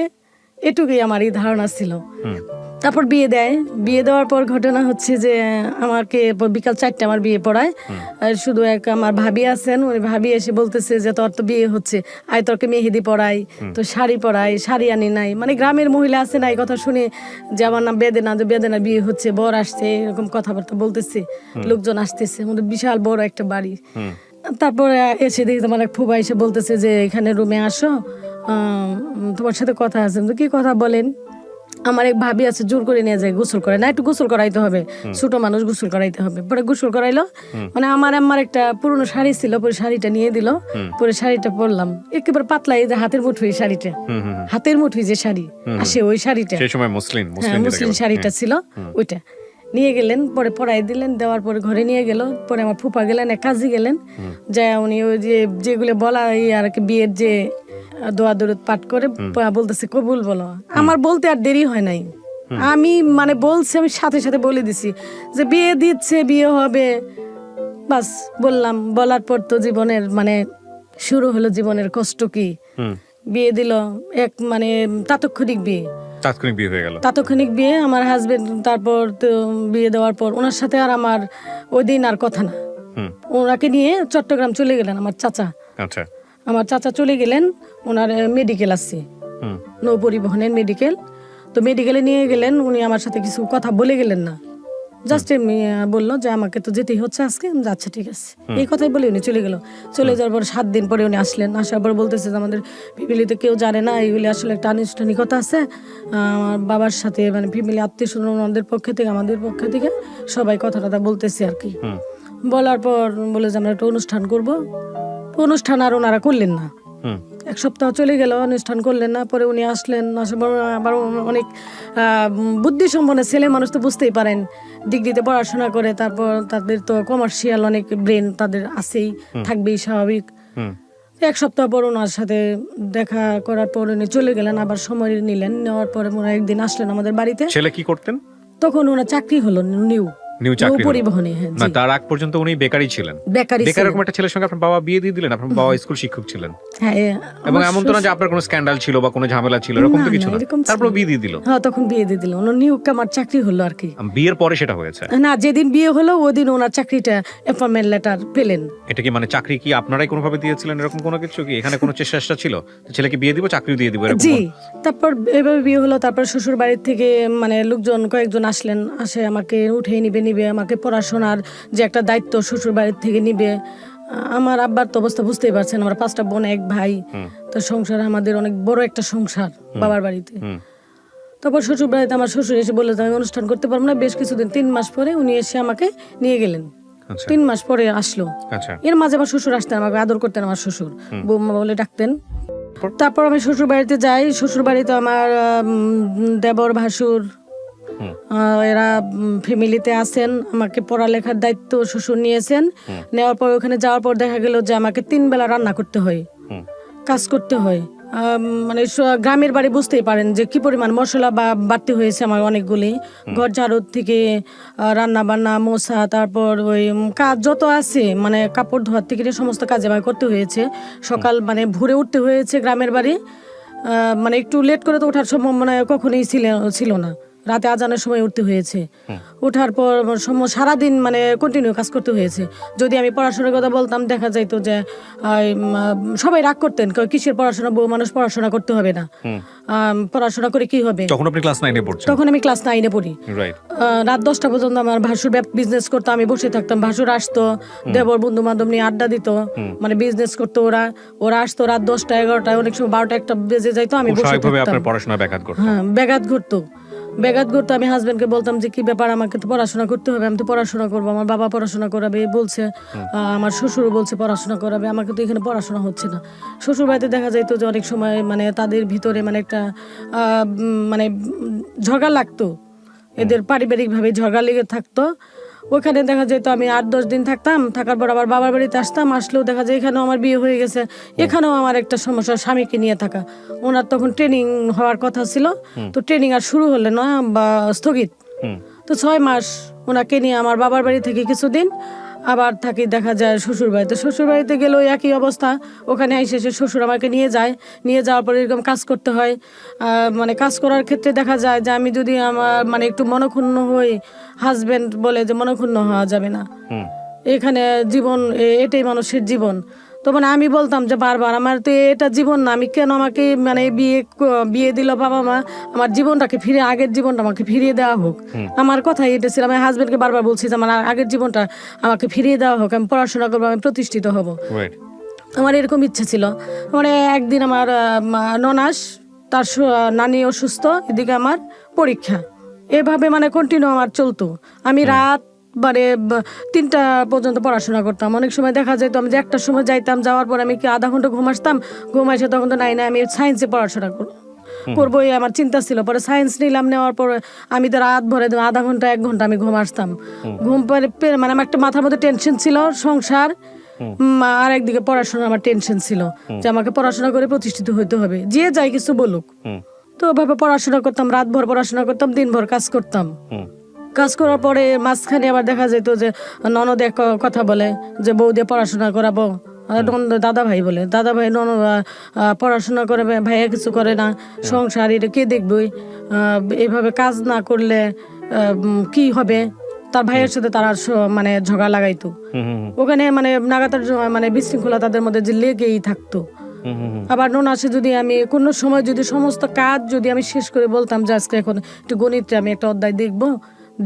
এটুকুই আমার এই ধারণা ছিল। তারপর বিয়ে দেয়, বিয়ে দেওয়ার পর ঘটনা হচ্ছে যে আমাকে বিকাল 4টে আমার বিয়ে পড়ায়। শুধু এক আমার ভাবি আছেন, ওই ভাবি এসে বলতেছে যে তোর তো বিয়ে হচ্ছে, আয় তোরকে মেহেদি পড়াই, তো শাড়ি পরাই, শাড়ি আনি নাই, মানে গ্রামের মহিলা আছে না, এই কথা শুনে যে আমার নাম বেদেনা, যে বেদেনা বিয়ে হচ্ছে, বর আসছে, এরকম কথাবার্তা বলতেছে, লোকজন আসতেছে, আমাদের বিশাল বড় একটা বাড়ি। তারপরে এসে দেখি তোমার এক ফুবা এসে বলতেছে যে এখানে রুমে আসো, তোমার সাথে কথা আছে। কি কথা বলেন? আমার এক ভাবি আছে, জোর করে নিয়ে যায় গোসল করে, না একটু গোসল করাইতে হবে, ছোট মানুষ গোসল করাইতে হবে। পরে গোসল করাইলো, মানে আমার একটা পুরনো শাড়ি ছিল, পরে শাড়িটা নিয়ে দিল, পরে শাড়িটা পরলাম, একেবারে পাতলা, এই যে হাতের মুঠোই শাড়িটা, হাতের মুঠোই যে শাড়ি আসে, ওই শাড়িটা মুসলিম শাড়িটা ছিল, ওইটা নিয়ে গেলেন, পরে পরাই দিলেন, দেওয়ার পরে ঘরে নিয়ে গেল। পরে আমার ফুপা গেলেন, এক কাজে গেলেন, যা উনি ওই যে যেগুলো বলা আর কি বিয়ের যে দোয়া দরুদ পাঠ করে বলতেছে কবুল বলো। আমার বলতে আর দেরি হয় নাই, আমি মানে বলছি, আমি সাথে সাথে বলে দিছি যে বিয়ে দিচ্ছে, বিয়ে হবে, বাস বললাম। বলার পর তো জীবনের মানে শুরু হলো জীবনের কষ্ট। কি বিয়ে দিল, এক মানে তাৎক্ষণিক বিয়ে, তাৎক্ষণিক বিয়ে আমার হাজবেন্ড। তারপর তো বিয়ে দেওয়ার পর ওনার সাথে আর আমার ওই দিন আর কথা না, ওনাকে নিয়ে চট্টগ্রাম চলে গেলেন আমার চাচা। আমার চাচা চলে গেলেন, ওনার মেডিকেল আছে, নৌ পরিবহনের মেডিকেল, তো মেডিকেলে নিয়ে গেলেন। উনি আমার সাথে কিছু কথা বলে গেলেন না, জাস্ট বললো যে আমাকে তো যেতেই হচ্ছে আজকে, আচ্ছা ঠিক আছে, এই কথাই বলে উনি চলে গেল। চলে যাওয়ার পর 7 দিন পরে উনি আসলেন, আসার পর বলতেছে যে আমাদের ফ্যামিলিতে কেউ জানে না, এইগুলি আসলে একটা আনুষ্ঠানিকতা আছে, আমার বাবার সাথে মানে ফ্যামিলি আত্মীয় স্বজন ওনাদের পক্ষ থেকে আমাদের পক্ষ থেকে সবাই কথা টথা বলতেছে আর কি। বলার পর বলে যে আমরা একটা অনুষ্ঠান করবো। অনুষ্ঠান আর ওনারা করলেন না, 1 সপ্তাহ চলে গেল, অনুষ্ঠান করলেন না। পরে উনি আসলেন, আসার পর আবার অনেক বুদ্ধিসম্পন্ন ছেলে মানুষ, তো বুঝতেই পারেন, ডিগ্রিতে পড়াশোনা করে, তারপর তাদের তো কমার্শিয়াল অনেক ব্রেন তাদের আছেই, থাকবেই স্বাভাবিক। 1 সপ্তাহ পর ওনার সাথে দেখা করার পর উনি চলে গেলেন, আবার সময় নিলেন, নেওয়ার পরে ওনারা একদিন আসলেন আমাদের বাড়িতে। ছেলে কি করতেন তখন? ওনার চাকরি হলো নিউ পরিবহনে। না, তার আগ পর্যন্ত উনি বেকারই ছিলেন। এরকম একটা ছেলের সঙ্গে আপনার বাবা বিয়ে দিয়ে দিলেন? আপনার বাবা স্কুল শিক্ষক ছিলেন, এবং এমন তো না যে আপনার কোনো স্ক্যান্ডাল ছিল বা কোনো ঝামেলা ছিল, এরকম তো কিছু না, তারপর বিয়ে দিয়ে দিল? হ্যাঁ, তখন বিয়ে দিয়ে দিল। ওনার নিউ কামার চাকরি হলো আর কি। বিয়ের পরে সেটা হয়েছে না, যেদিন বিয়ে হলো ওদিন ওনার চাকরিটা অ্যাপয়েন্টমেন্ট লেটার পেলেন। এটা কি মানে চাকরি কি আপনারাই কোনোভাবে দিয়েছিলেন, এরকম কোনো কিছু কি এখানে কোনো চেষ্টা ছিল ছেলেকে বিয়ে দিব, চাকরি দিয়ে দিব এরকম? জি, তারপর এভাবে বিয়ে হলো। তারপর শ্বশুর বাড়ির থেকে মানে লোকজন কয়েকজন আসলেন, আসে আমাকে উঠে নিবে, আমাকে পড়াশোনার যে একটা দায়িত্ব শ্বশুর বাড়ির থেকে নিবে। আমার আব্বার তো অবস্থা বুঝতেই পারছেন, আমরা 5টা বোন, 1 ভাই, তো সংসার আমাদের অনেক বড় একটা সংসার বাবার বাড়িতে। তারপর শ্বশুর বাড়িতে আমার শ্বশুর এসে বললো আমি অনুষ্ঠান করতে পারবো না। বেশ কিছুদিন, 3 মাস পরে উনি এসে আমাকে নিয়ে গেলেন। 3 মাস পরে আসলো। এর মাঝে আমার শ্বশুর আসতেন, আমাকে আদর করতেন, আমার শ্বশুর বৌমা বলে ডাকতেন। তারপর আমি শ্বশুর বাড়িতে যাই। শ্বশুর বাড়িতে আমার দেবর ভাসুর এরা ফ্যামিলিতে আছেন। আমাকে পড়ালেখার দায়িত্ব শ্বশুর নিয়েছেন। নেওয়ার পর ওখানে যাওয়ার পর দেখা গেল যে আমাকে 3 বেলা রান্না করতে হয়, কাজ করতে হয়। মানে গ্রামের বাড়ি বুঝতেই পারেন যে কি পরিমাণ মশলা বাড়তে হয়েছে আমার অনেকগুলি। ঘর ঝাড়ু থেকে রান্না বান্না, মোছা, তারপর ওই কাজ যত আছে মানে কাপড় ধোয়ার থেকে সমস্ত কাজ আমাকে করতে হয়েছে। সকাল মানে ভোরে উঠতে হয়েছে গ্রামের বাড়ি, মানে একটু লেট করে তো ওঠার সম্ভাবনা কখনোই ছিল না। রাতে আজানের সময় উঠতে হয়েছে। ওঠার পর সারাদিন মানে কন্টিনিউ কাজ করতে হয়েছে। যদি আমি পড়াশোনার কথা বলতাম দেখা যাইতো যে সবাই রাগ করতেন, কিসের পড়াশোনা, বউ মানুষ পড়াশোনা করতে হবে না, পড়াশোনা করে কি হবে। তখন আপনি ক্লাস 9-এ পড়ছেন? তখন আমি ক্লাস 9-এ পড়ি। রাইট। রাত 10টা পর্যন্ত আমার ভাসুর বিজনেস করতো, আমি বসে থাকতাম। ভাসুর আসতো, দেবর বন্ধু বান্ধব নিয়ে আড্ডা দিত, মানে বিজনেস করতো। ওরা আসতো রাত 10টা 11টায়, অনেক সময় 12টা 1টা বেজে যাইতো, আমি বসে থাকতাম। আপনার পড়াশোনা ব্যাঘাত ঘটতো? হ্যাঁ, ব্যাঘাত ঘটতো। আমি হাজবেন্ডকে বলতাম যে কি ব্যাপার, আমাকে তো পড়াশোনা করতে হবে, আমি তো পড়াশোনা করবো, আমার বাবা পড়াশোনা করাবে বলছে, আমার শ্বশুরও বলছে পড়াশোনা করাবে, আমাকে তো এখানে পড়াশোনা হচ্ছে না। শ্বশুর বাড়িতে দেখা যাইতো যে অনেক সময় মানে তাদের ভিতরে মানে একটা মানে ঝগড়া লাগতো, এদের পারিবারিকভাবে ঝগড়া লেগে থাকতো। ওখানে দেখা যেত আমি 8-10 দিন থাকতাম, থাকার পর আবার বাবার বাড়িতে আসতাম। আসলেও দেখা যায় এখানেও আমার বিয়ে হয়ে গেছে, এখানেও আমার একটা সমস্যা, স্বামীকে নিয়ে থাকা। ওনার তখন ট্রেনিং হওয়ার কথা ছিল, তো ট্রেনিং আর শুরু হলে না বা স্থগিত। তো 6 মাস ওনাকে নিয়ে আমার বাবার বাড়ি থেকে কিছুদিন আবার থাকি দেখা যায় শ্বশুর বাড়িতে। শ্বশুর বাড়িতে গেলেও একই অবস্থা, ওখানে এসে শ্বশুর আমাকে নিয়ে যাওয়ার পরে এরকম কাজ করতে হয়। মানে কাজ করার ক্ষেত্রে দেখা যায় যে আমি যদি আমার মানে একটু মনক্ষুণ্ণ হই, হাজবেন্ড বলে যে মনক্ষুণ্ণ হওয়া যাবে না, এখানে জীবন এটাই মানুষের জীবন। তো মানে আমি বলতাম যে বারবার আমার তো এটা জীবন না, আমি কেন আমাকে মানে বিয়ে দিল বাবা মা, আমার জীবনটাকে ফিরে, আগের জীবনটা আমাকে ফিরিয়ে দেওয়া হোক। আমার কথাই এটা ছিল, আমি হাজবেন্ডকে বারবার বলছি যে আমার আগের জীবনটা আমাকে ফিরিয়ে দেওয়া হোক, আমি পড়াশোনা করবো, আমি প্রতিষ্ঠিত হব। আমার এরকম ইচ্ছা ছিল। মানে একদিন আমার ননাস, তার নানি অসুস্থ, এদিকে আমার পরীক্ষা, এভাবে মানে কন্টিনিউ আমার চলতো। আমি রাত মানে 3টা পর্যন্ত পড়াশোনা করতাম। অনেক সময় দেখা যেত আমি যে 1টার সময় যাইতাম, যাওয়ার পর আমি কি আধা ঘন্টা ঘুম আসে, তখন তো নাই আমি সায়েন্সে পড়াশোনা করবো, এই আমার চিন্তা ছিল। পরে সায়েন্স নিলাম, নেওয়ার পরে আমি তো রাত ভরে আধা ঘন্টা 1 ঘন্টা আমি ঘুম আসতাম। ঘুম পরে মানে আমার একটা মাথার মধ্যে টেনশন ছিল, সংসার আর একদিকে পড়াশোনা, আমার টেনশন ছিল যে আমাকে পড়াশোনা করে প্রতিষ্ঠিত হইতে হবে, যে যাই কিছু বলুক। তো ওভাবে পড়াশোনা করতাম, রাত ভর পড়াশোনা করতাম, দিনভর কাজ করতাম। কাজ করার পরে মাঝখানে আবার দেখা যেত যে ননদ এক কথা বলে যে বউ দিয়ে পড়াশোনা করাবো, দাদা ভাই বলে, দাদা ভাই ননদ পড়াশোনা করে, ভাইয়া কিছু করে না, সংসার এটা কে দেখবই, এভাবে কাজ না করলে কি হবে। তার ভাইয়ের সাথে তারা মানে ঝগড়া লাগাইতো, ওখানে মানে নাগাতার মানে বিশৃঙ্খলা তাদের মধ্যে যে লেগেই থাকতো। আবার ননাসে যদি আমি কোনো সময় যদি সমস্ত কাজ যদি আমি শেষ করে বলতাম যে আজকে এখন একটু গণিতে আমি একটা অধ্যায়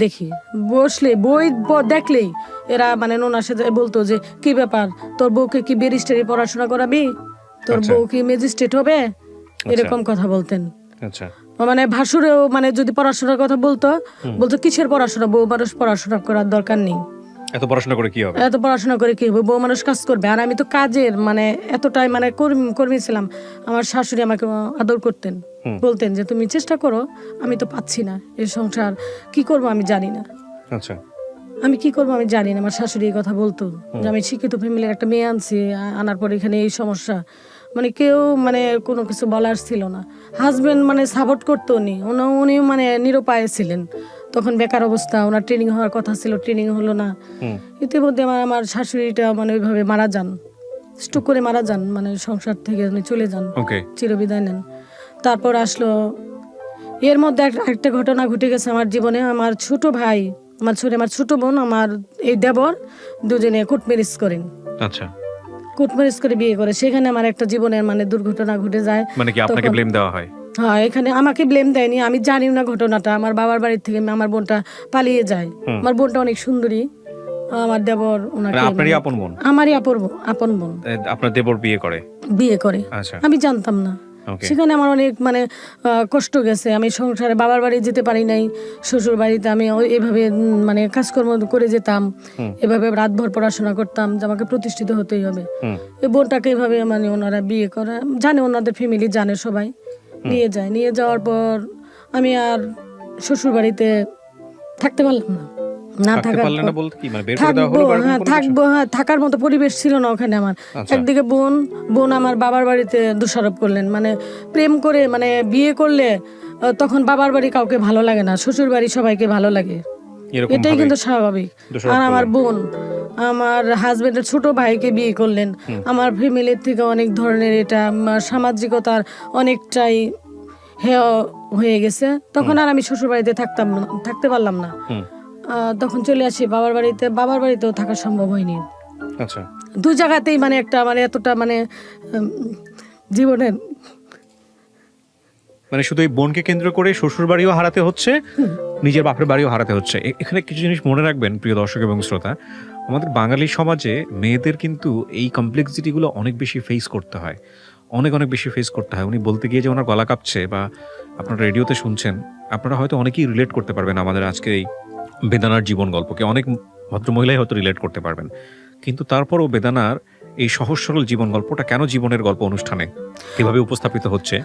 দেখি বসলে বই দেখলেই এরা মানে ননাসে বলতো যে কি ব্যাপার, তোর বউকে কি ব্যারিস্টারি পড়াশোনা করাবি, তোর বউ কি ম্যাজিস্ট্রেট হবে, এরকম কথা বলতেন। মানে ভাসুরেও মানে যদি পড়াশোনার কথা বলতো কিসের পড়াশোনা, বউ মানুষ পড়াশোনা করার দরকার নেই, এত পড়াশোনা করে কি হবে, বউ মানুষ কাজ করবে। আর আমি তো কাজের মানে এতটাই মানে কর্মী ছিলাম, আমার শাশুড়ি আমাকে আদর করতেন, বলতেন যে তুমি চেষ্টা করো, আমি তো পাচ্ছি না, এই সংসার কি করবো আমি জানি না। আমি কি করবো আমি জানি না, আমার শাশুড়ি এই কথা বলতো যে আমি শিক্ষিত ফ্যামিলির একটা মেয়ে আনছি, আনার পর এখানে এই সমস্যা, মানে কেউ মানে কোনো কিছু বলার ছিল না। হাজবেন্ড মানে সাপোর্ট করতো উনি মানে নিরুপায় ছিলেন, তখন বেকার অবস্থা, ওনার ট্রেনিং হওয়ার কথা ছিল, ট্রেনিং হলো না। ইতিমধ্যে আমার শাশুড়িটা মানে ওইভাবে মারা যান, স্ট্রোক করে মারা যান, মানে সংসার থেকে চলে যান, চিরবিদায় নেন। তারপর আসলো এর মধ্যে একটা ঘটনা ঘটে গেছে আমার জীবনে। আমার ছোট ভাই, আমার ছোট বোন, আমার এই দেবর দুজনে কোর্ট ম্যারেজ করেন। কোর্ট ম্যারেজ করে বিয়ে করে, সেখানে আমার একটা জীবনের মানে দুর্ঘটনা ঘটে যায়। মানে কি আপনাকে ব্লেম দেওয়া হয়? হ্যাঁ, এখানে আমাকে ব্লেম দেয়নি, আমি জানি না ঘটনাটা। আমার বাবার বাড়ি থেকে আমার বোনটা পালিয়ে যায়। আমার বোনটা অনেক সুন্দরী, আমার দেবর ওনাকে, আপনারই আপন বোন? আমারই আপন বোন। আপনার দেবর বিয়ে করে? আমি জানতাম না। সেখানে আমার অনেক মানে কষ্ট গেছে, আমি সংসারে বাবার বাড়ি যেতে পারি নাই, শ্বশুর বাড়িতে আমি এভাবে মানে কাজকর্ম করে যেতাম, এভাবে রাতভর পড়াশোনা করতাম যে আমাকে প্রতিষ্ঠিত হতেই হবে। এই বোনটাকে এভাবে মানে ওনারা বিয়ে করে, জানে ওনাদের ফ্যামিলি জানে, সবাই নিয়ে যাওয়ার পর আমি আর শ্বশুর বাড়িতে থাকতে পারলাম না। থাকার মতো পরিবেশ ছিল না ওখানে আমার। একদিকে বোন আমার বাবার বাড়িতে দোষারোপ করলেন, মানে প্রেম করে মানে বিয়ে করলে তখন বাবার বাড়ি কাউকে ভালো লাগে না, শ্বশুর বাড়ি সবাইকে ভালো লাগে, এটাই কিন্তু স্বাভাবিক। আর আমার বোন আমার হাজবেন্ডের ছোট ভাইকে বিয়ে করলেন, আমার ফ্যামিলির থেকে অনেক ধরনের এটা সামাজিকতার অনেকটাই হেয় হয়ে গেছে। তখন আর আমি শ্বশুর বাড়িতে থাকতে পারলাম না। তখন চলে আসি বাবার বাড়িতে। বাবার বাড়িতেও থাকা সম্ভব হয়নি। আচ্ছা, দুই জায়গাতেই মানে একটা মানে এতটা মানে জীবনের মানে শুধু এই বোনকে কেন্দ্র করে শ্বশুর বাড়িও হারাতে হচ্ছে, নিজের বাপের বাড়িও হারাতে হচ্ছে। এখানে কিছু জিনিস মনে রাখবেন প্রিয় দর্শক এবং শ্রোতা, আমাদের বাঙালি সমাজে মেয়েদের কিন্তু এই কমপ্লেক্সিটিগুলো অনেক বেশি ফেস করতে হয়, অনেক অনেক বেশি ফেস করতে হয়। উনি বলতে গিয়ে যে ওনার গলা কাঁপছে, বা আপনারা রেডিওতে শুনছেন, আপনারা হয়তো অনেকেই রিলেট করতে পারবেন আমাদের আজকের এই বেদানার জীবন গল্পকে। অনেক ভদ্রমহিলাই হয়তো রিলেট করতে পারবেন, কিন্তু তারপরও বেদানার এই সহজ সরল জীবন গল্পটা কেন জীবনের গল্প অনুষ্ঠানে কিভাবে উপস্থাপিত হচ্ছে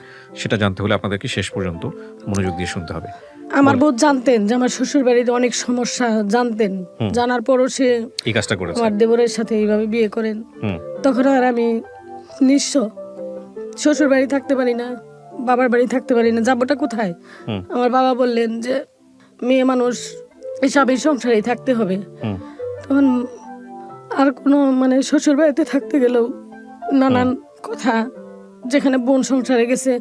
সেটা জানতে হলে আপনাদেরকে শেষ পর্যন্ত মনোযোগ দিয়ে শুনতে হবে। আমার বউ জানতেন যে আমার শ্বশুর বাড়িতে অনেক সমস্যা, জানতেন। জানার পরও সে এই কাজটা করেছে। আমার দেবরের সাথে এইভাবে বিয়ে করেন। তখন আর আমি নিঃস্ব, শ্বশুর বাড়ি থাকতে পারি না, বাবার বাড়ি থাকতে পারি না, যাবোটা কোথায়? আমার বাবা বললেন যে মেয়ে মানুষ এসব এই সংসারেই থাকতে হবে। তখন আর কোনো মানে শ্বশুর বাড়িতে থাকতে গেলেও নানান কথা, যেখানে বোন সংসারে গেছে।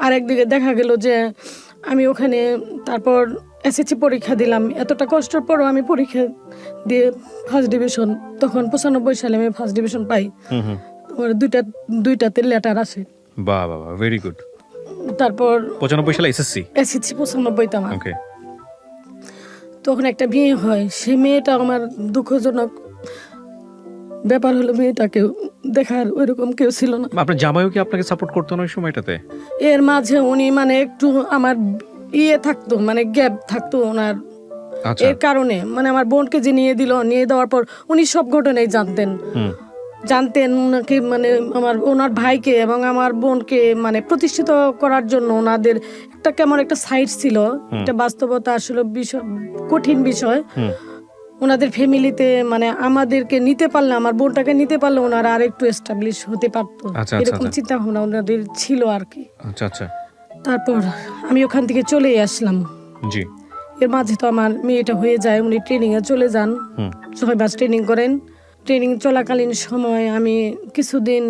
আর একদিকে দেখা গেল যে আমি ওখানে তারপর এসএসসি পরীক্ষা দিলাম, এতটা কষ্টের পরও আমি পরীক্ষা দিয়ে ফার্স্ট ডিভিশন, তখন 95 সালে আমি ফার্স্ট ডিভিশন পাই। আমার দুইটাতে লেটার আসে। বাহ বাহ, ভেরি গুড। তারপর 95 সালে এসএসসি 95 আমার। ওকে। তখন একটা বিয়ে হয়, সে মেয়েটা আমার দুঃখজনক ব্যাপার হলো মেয়েটাকে দেখার ওইরকম কেউ ছিল না। আপনার জামাইও কি আপনাকে সাপোর্ট করতো না ওই সময়টাতে? এর মাঝে উনি মানে একটু আমার ইয়ে থাকতো, মানে গ্যাপ থাকতো ওনার। এর কারণে মানে আমার বোনকে যে নিয়ে দেওয়ার পর উনি সব ঘটনাই জানতেন ওনাকে, মানে ওনার ভাইকে এবং আমার বোনকে মানে প্রতিষ্ঠিত করার জন্য ওনাদের একটা কেমন একটা সাইড ছিল, একটা বাস্তবতা আসলে কঠিন বিষয়। ওনাদের ফ্যামিলিতে মানে আমাদেরকে নিতে পারলে, আমার বোনটাকে নিতে পারলে ওনারা আর একটু এস্টাবলিশ হতে পারতো, এরকম চিন্তা ভাবনা ওনাদের ছিল আর কি। তারপর আমি ওখান থেকে চলে আসলাম। জি। এর মাঝে তো আমার মেয়েটা হয়ে যায়, উনি ট্রেনিং এ চলে যান, 6 মাস ট্রেনিং করেন। ট্রেনিং চলাকালীন সময় আমি কিছুদিন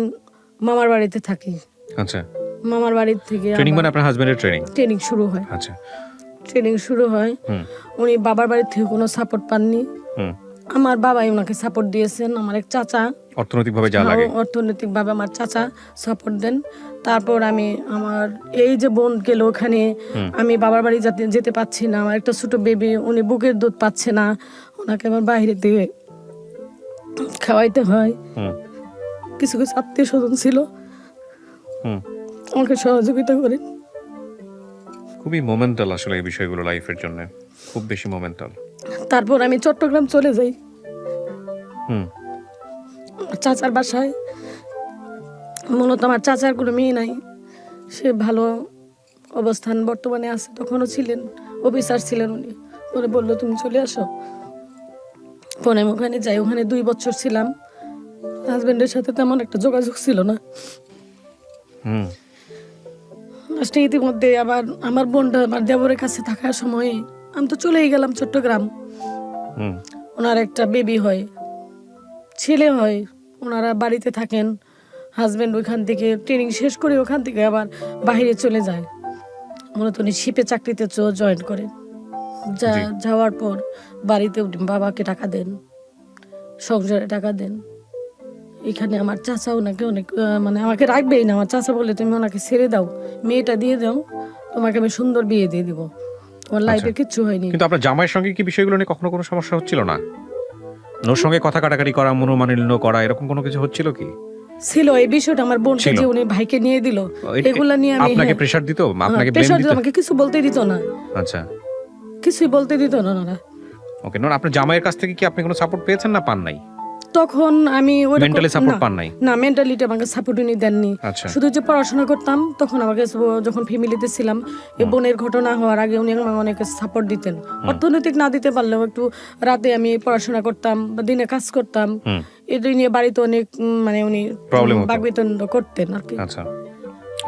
মামার বাড়িতে থাকি। আচ্ছা। মামার বাড়ি থেকে ট্রেনিং মানে আপনার হাজবেন্ডের ট্রেনিং শুরু হয়। আচ্ছা। ট্রেনিং শুরু হয়, উনি বাবার বাড়ি থেকে কোনো সাপোর্ট পাননি। আমার বাবাই ওনাকে সাপোর্ট দিয়েছেন। আমার এক চাচা অর্থনৈতিকভাবে আমার চাচা সাপোর্ট দেন। তারপর আমি আমার এই যে বোন গেল ওখানে, আমি বাবার বাড়ি যেতে পাচ্ছি না, আমার একটা ছোট বেবি, উনি বুকের দুধ পাচ্ছে না, ওনাকে আমার বাইরে দিয়ে খাওয়াইতে হয়। কিছু কিছু আত্মীয় স্বজন ছিল আমাকে সহযোগিতা করে। খুবই মোমেন্টাল আসলে এই বিষয়গুলো লাইফের জন্য, খুব বেশি মোমেন্টাল। তারপর আমি চট্টগ্রাম চলে যাই চাচার বাসায়। মূলত আমার চাচার কোনো মেয়ে নাই, সে ভালো অবস্থান বর্তমানে আছে, তখনও ছিলেন, অফিসার ছিলেন উনি। পরে বললো তুমি চলে আসো। পরে আমি ওখানে যাই, ওখানে 2 বছর ছিলাম। হাজবেন্ডের সাথে তেমন একটা যোগাযোগ ছিল না। ইতিমধ্যে আবার আমার বোনটা আমার দেবরের কাছে থাকার সময় আমি তো চলেই গেলাম চট্টগ্রাম। ওনার একটা বেবি হয়, ছেলে হয়, ওনারা বাড়িতে থাকেন। হাজবেন্ড ওইখান থেকে ট্রেনিং শেষ করে ওখান থেকে আবার বাইরে চলে যায়। মূলত উনি শিপে চাকরিতে জয়েন করেন। যাওয়ার পর বাড়িতে বাবাকে টাকা দেন, সংসারে টাকা দেন। এখানে আমার চাচা ওনাকে অনেক মানে আমাকে রাখবেই না। আমার চাচা বলে তুমি ওনাকে ছেড়ে দাও, মেয়েটা দিয়ে দাও, তোমাকে আমি সুন্দর বিয়ে দিয়ে দিব, তোমার লাইফে কিচ্ছু হয়নি। কিন্তু আপনার জামাইয়ের সঙ্গে কি বিষয়গুলো নিয়ে কখনো কোনো সমস্যা হচ্ছিল না? ওর সঙ্গে কথা কাটাকাটি করা, মনোমালিন্য করা, এরকম কোনো কিছু হচ্ছিল কি? ছিল এই বিষয়টা। আমার বোনকে যে উনি ভাইকে নিয়ে দিল, এগুলা নিয়ে আমি আপনাকে প্রেসার দিত, আপনাকে প্রেসার দিত, আমাকে কিছু বলতে দিত না। আচ্ছা, কিছুই বলতে দিত না ওনারা। ওকে। আপনার জামাইয়ের কাছ থেকে কি আপনি কোনো সাপোর্ট পেয়েছেন না পান নাই? তখন আমি মেন্টালি সাপোর্ট পান নাই? না, মেন্টালিটি আমাকে সাপোর্ট উনি দেননি। শুধু যে পড়াশোনা করতাম, তখন আমাকে যখন ফ্যামিলিতে ছিলাম, এই বোনের ঘটনা হওয়ার আগে উনি আমাকে অনেক সাপোর্ট দিতেন। অর্থনৈতিক না দিতে পারলেও একটু রাতে আমি পড়াশোনা করতাম বা দিনে কাজ করতাম, এটা নিয়ে বাড়িতে অনেক মানে উনি বাকবিতন্ড করতেন আর কি। আচ্ছা,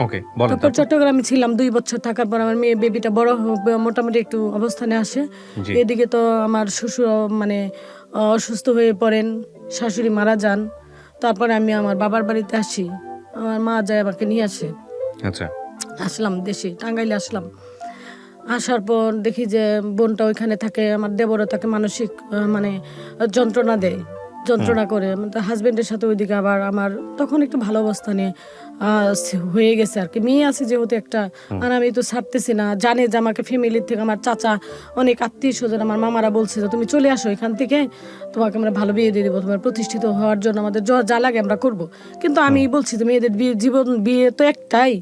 ওকে, বলেন। তারপর চট্টগ্রামে ছিলাম 2 বছর থাকার পর আমার মেয়ে বেবিটা বড় মোটামুটি একটু অবস্থানে আসে। এদিকে তো আমার শ্বশুর মানে অসুস্থ হয়ে পড়েন, শাশুড়ি মারা যান। তারপরে আমি আমার বাবার বাড়িতে আসি, আমার মা যায় আমাকে নিয়ে আসে। আচ্ছা। আসলাম দেশে, টাঙ্গাইলে আসলাম। আসার পর দেখি যে বোনটা ওইখানে থাকে, আমার দেবরও তাকে মানসিক মানে যন্ত্রণা দেয়, যন্ত্রণা করে। হাজবেন্ডের সাথে ওইদিকে আবার আমার তখন একটু ভালো অবস্থা নিয়ে হয়ে গেছে আর কি, মেয়ে আছে যেহেতু একটা, আর আমি তো ছাড়তেছি না। জানে যে আমাকে ফ্যামিলির থেকে আমার চাচা, অনেক আত্মীয় স্বজন, আমার মামারা বলছে যে তুমি চলে আসো এখান থেকে, তোমাকে আমরা ভালো বিয়ে দিয়ে দেবো, তোমার প্রতিষ্ঠিত হওয়ার জন্য আমাদের যা লাগে আমরা করব। কিন্তু আমি বলছি যে মেয়েদের বিয়ে তো একটাই,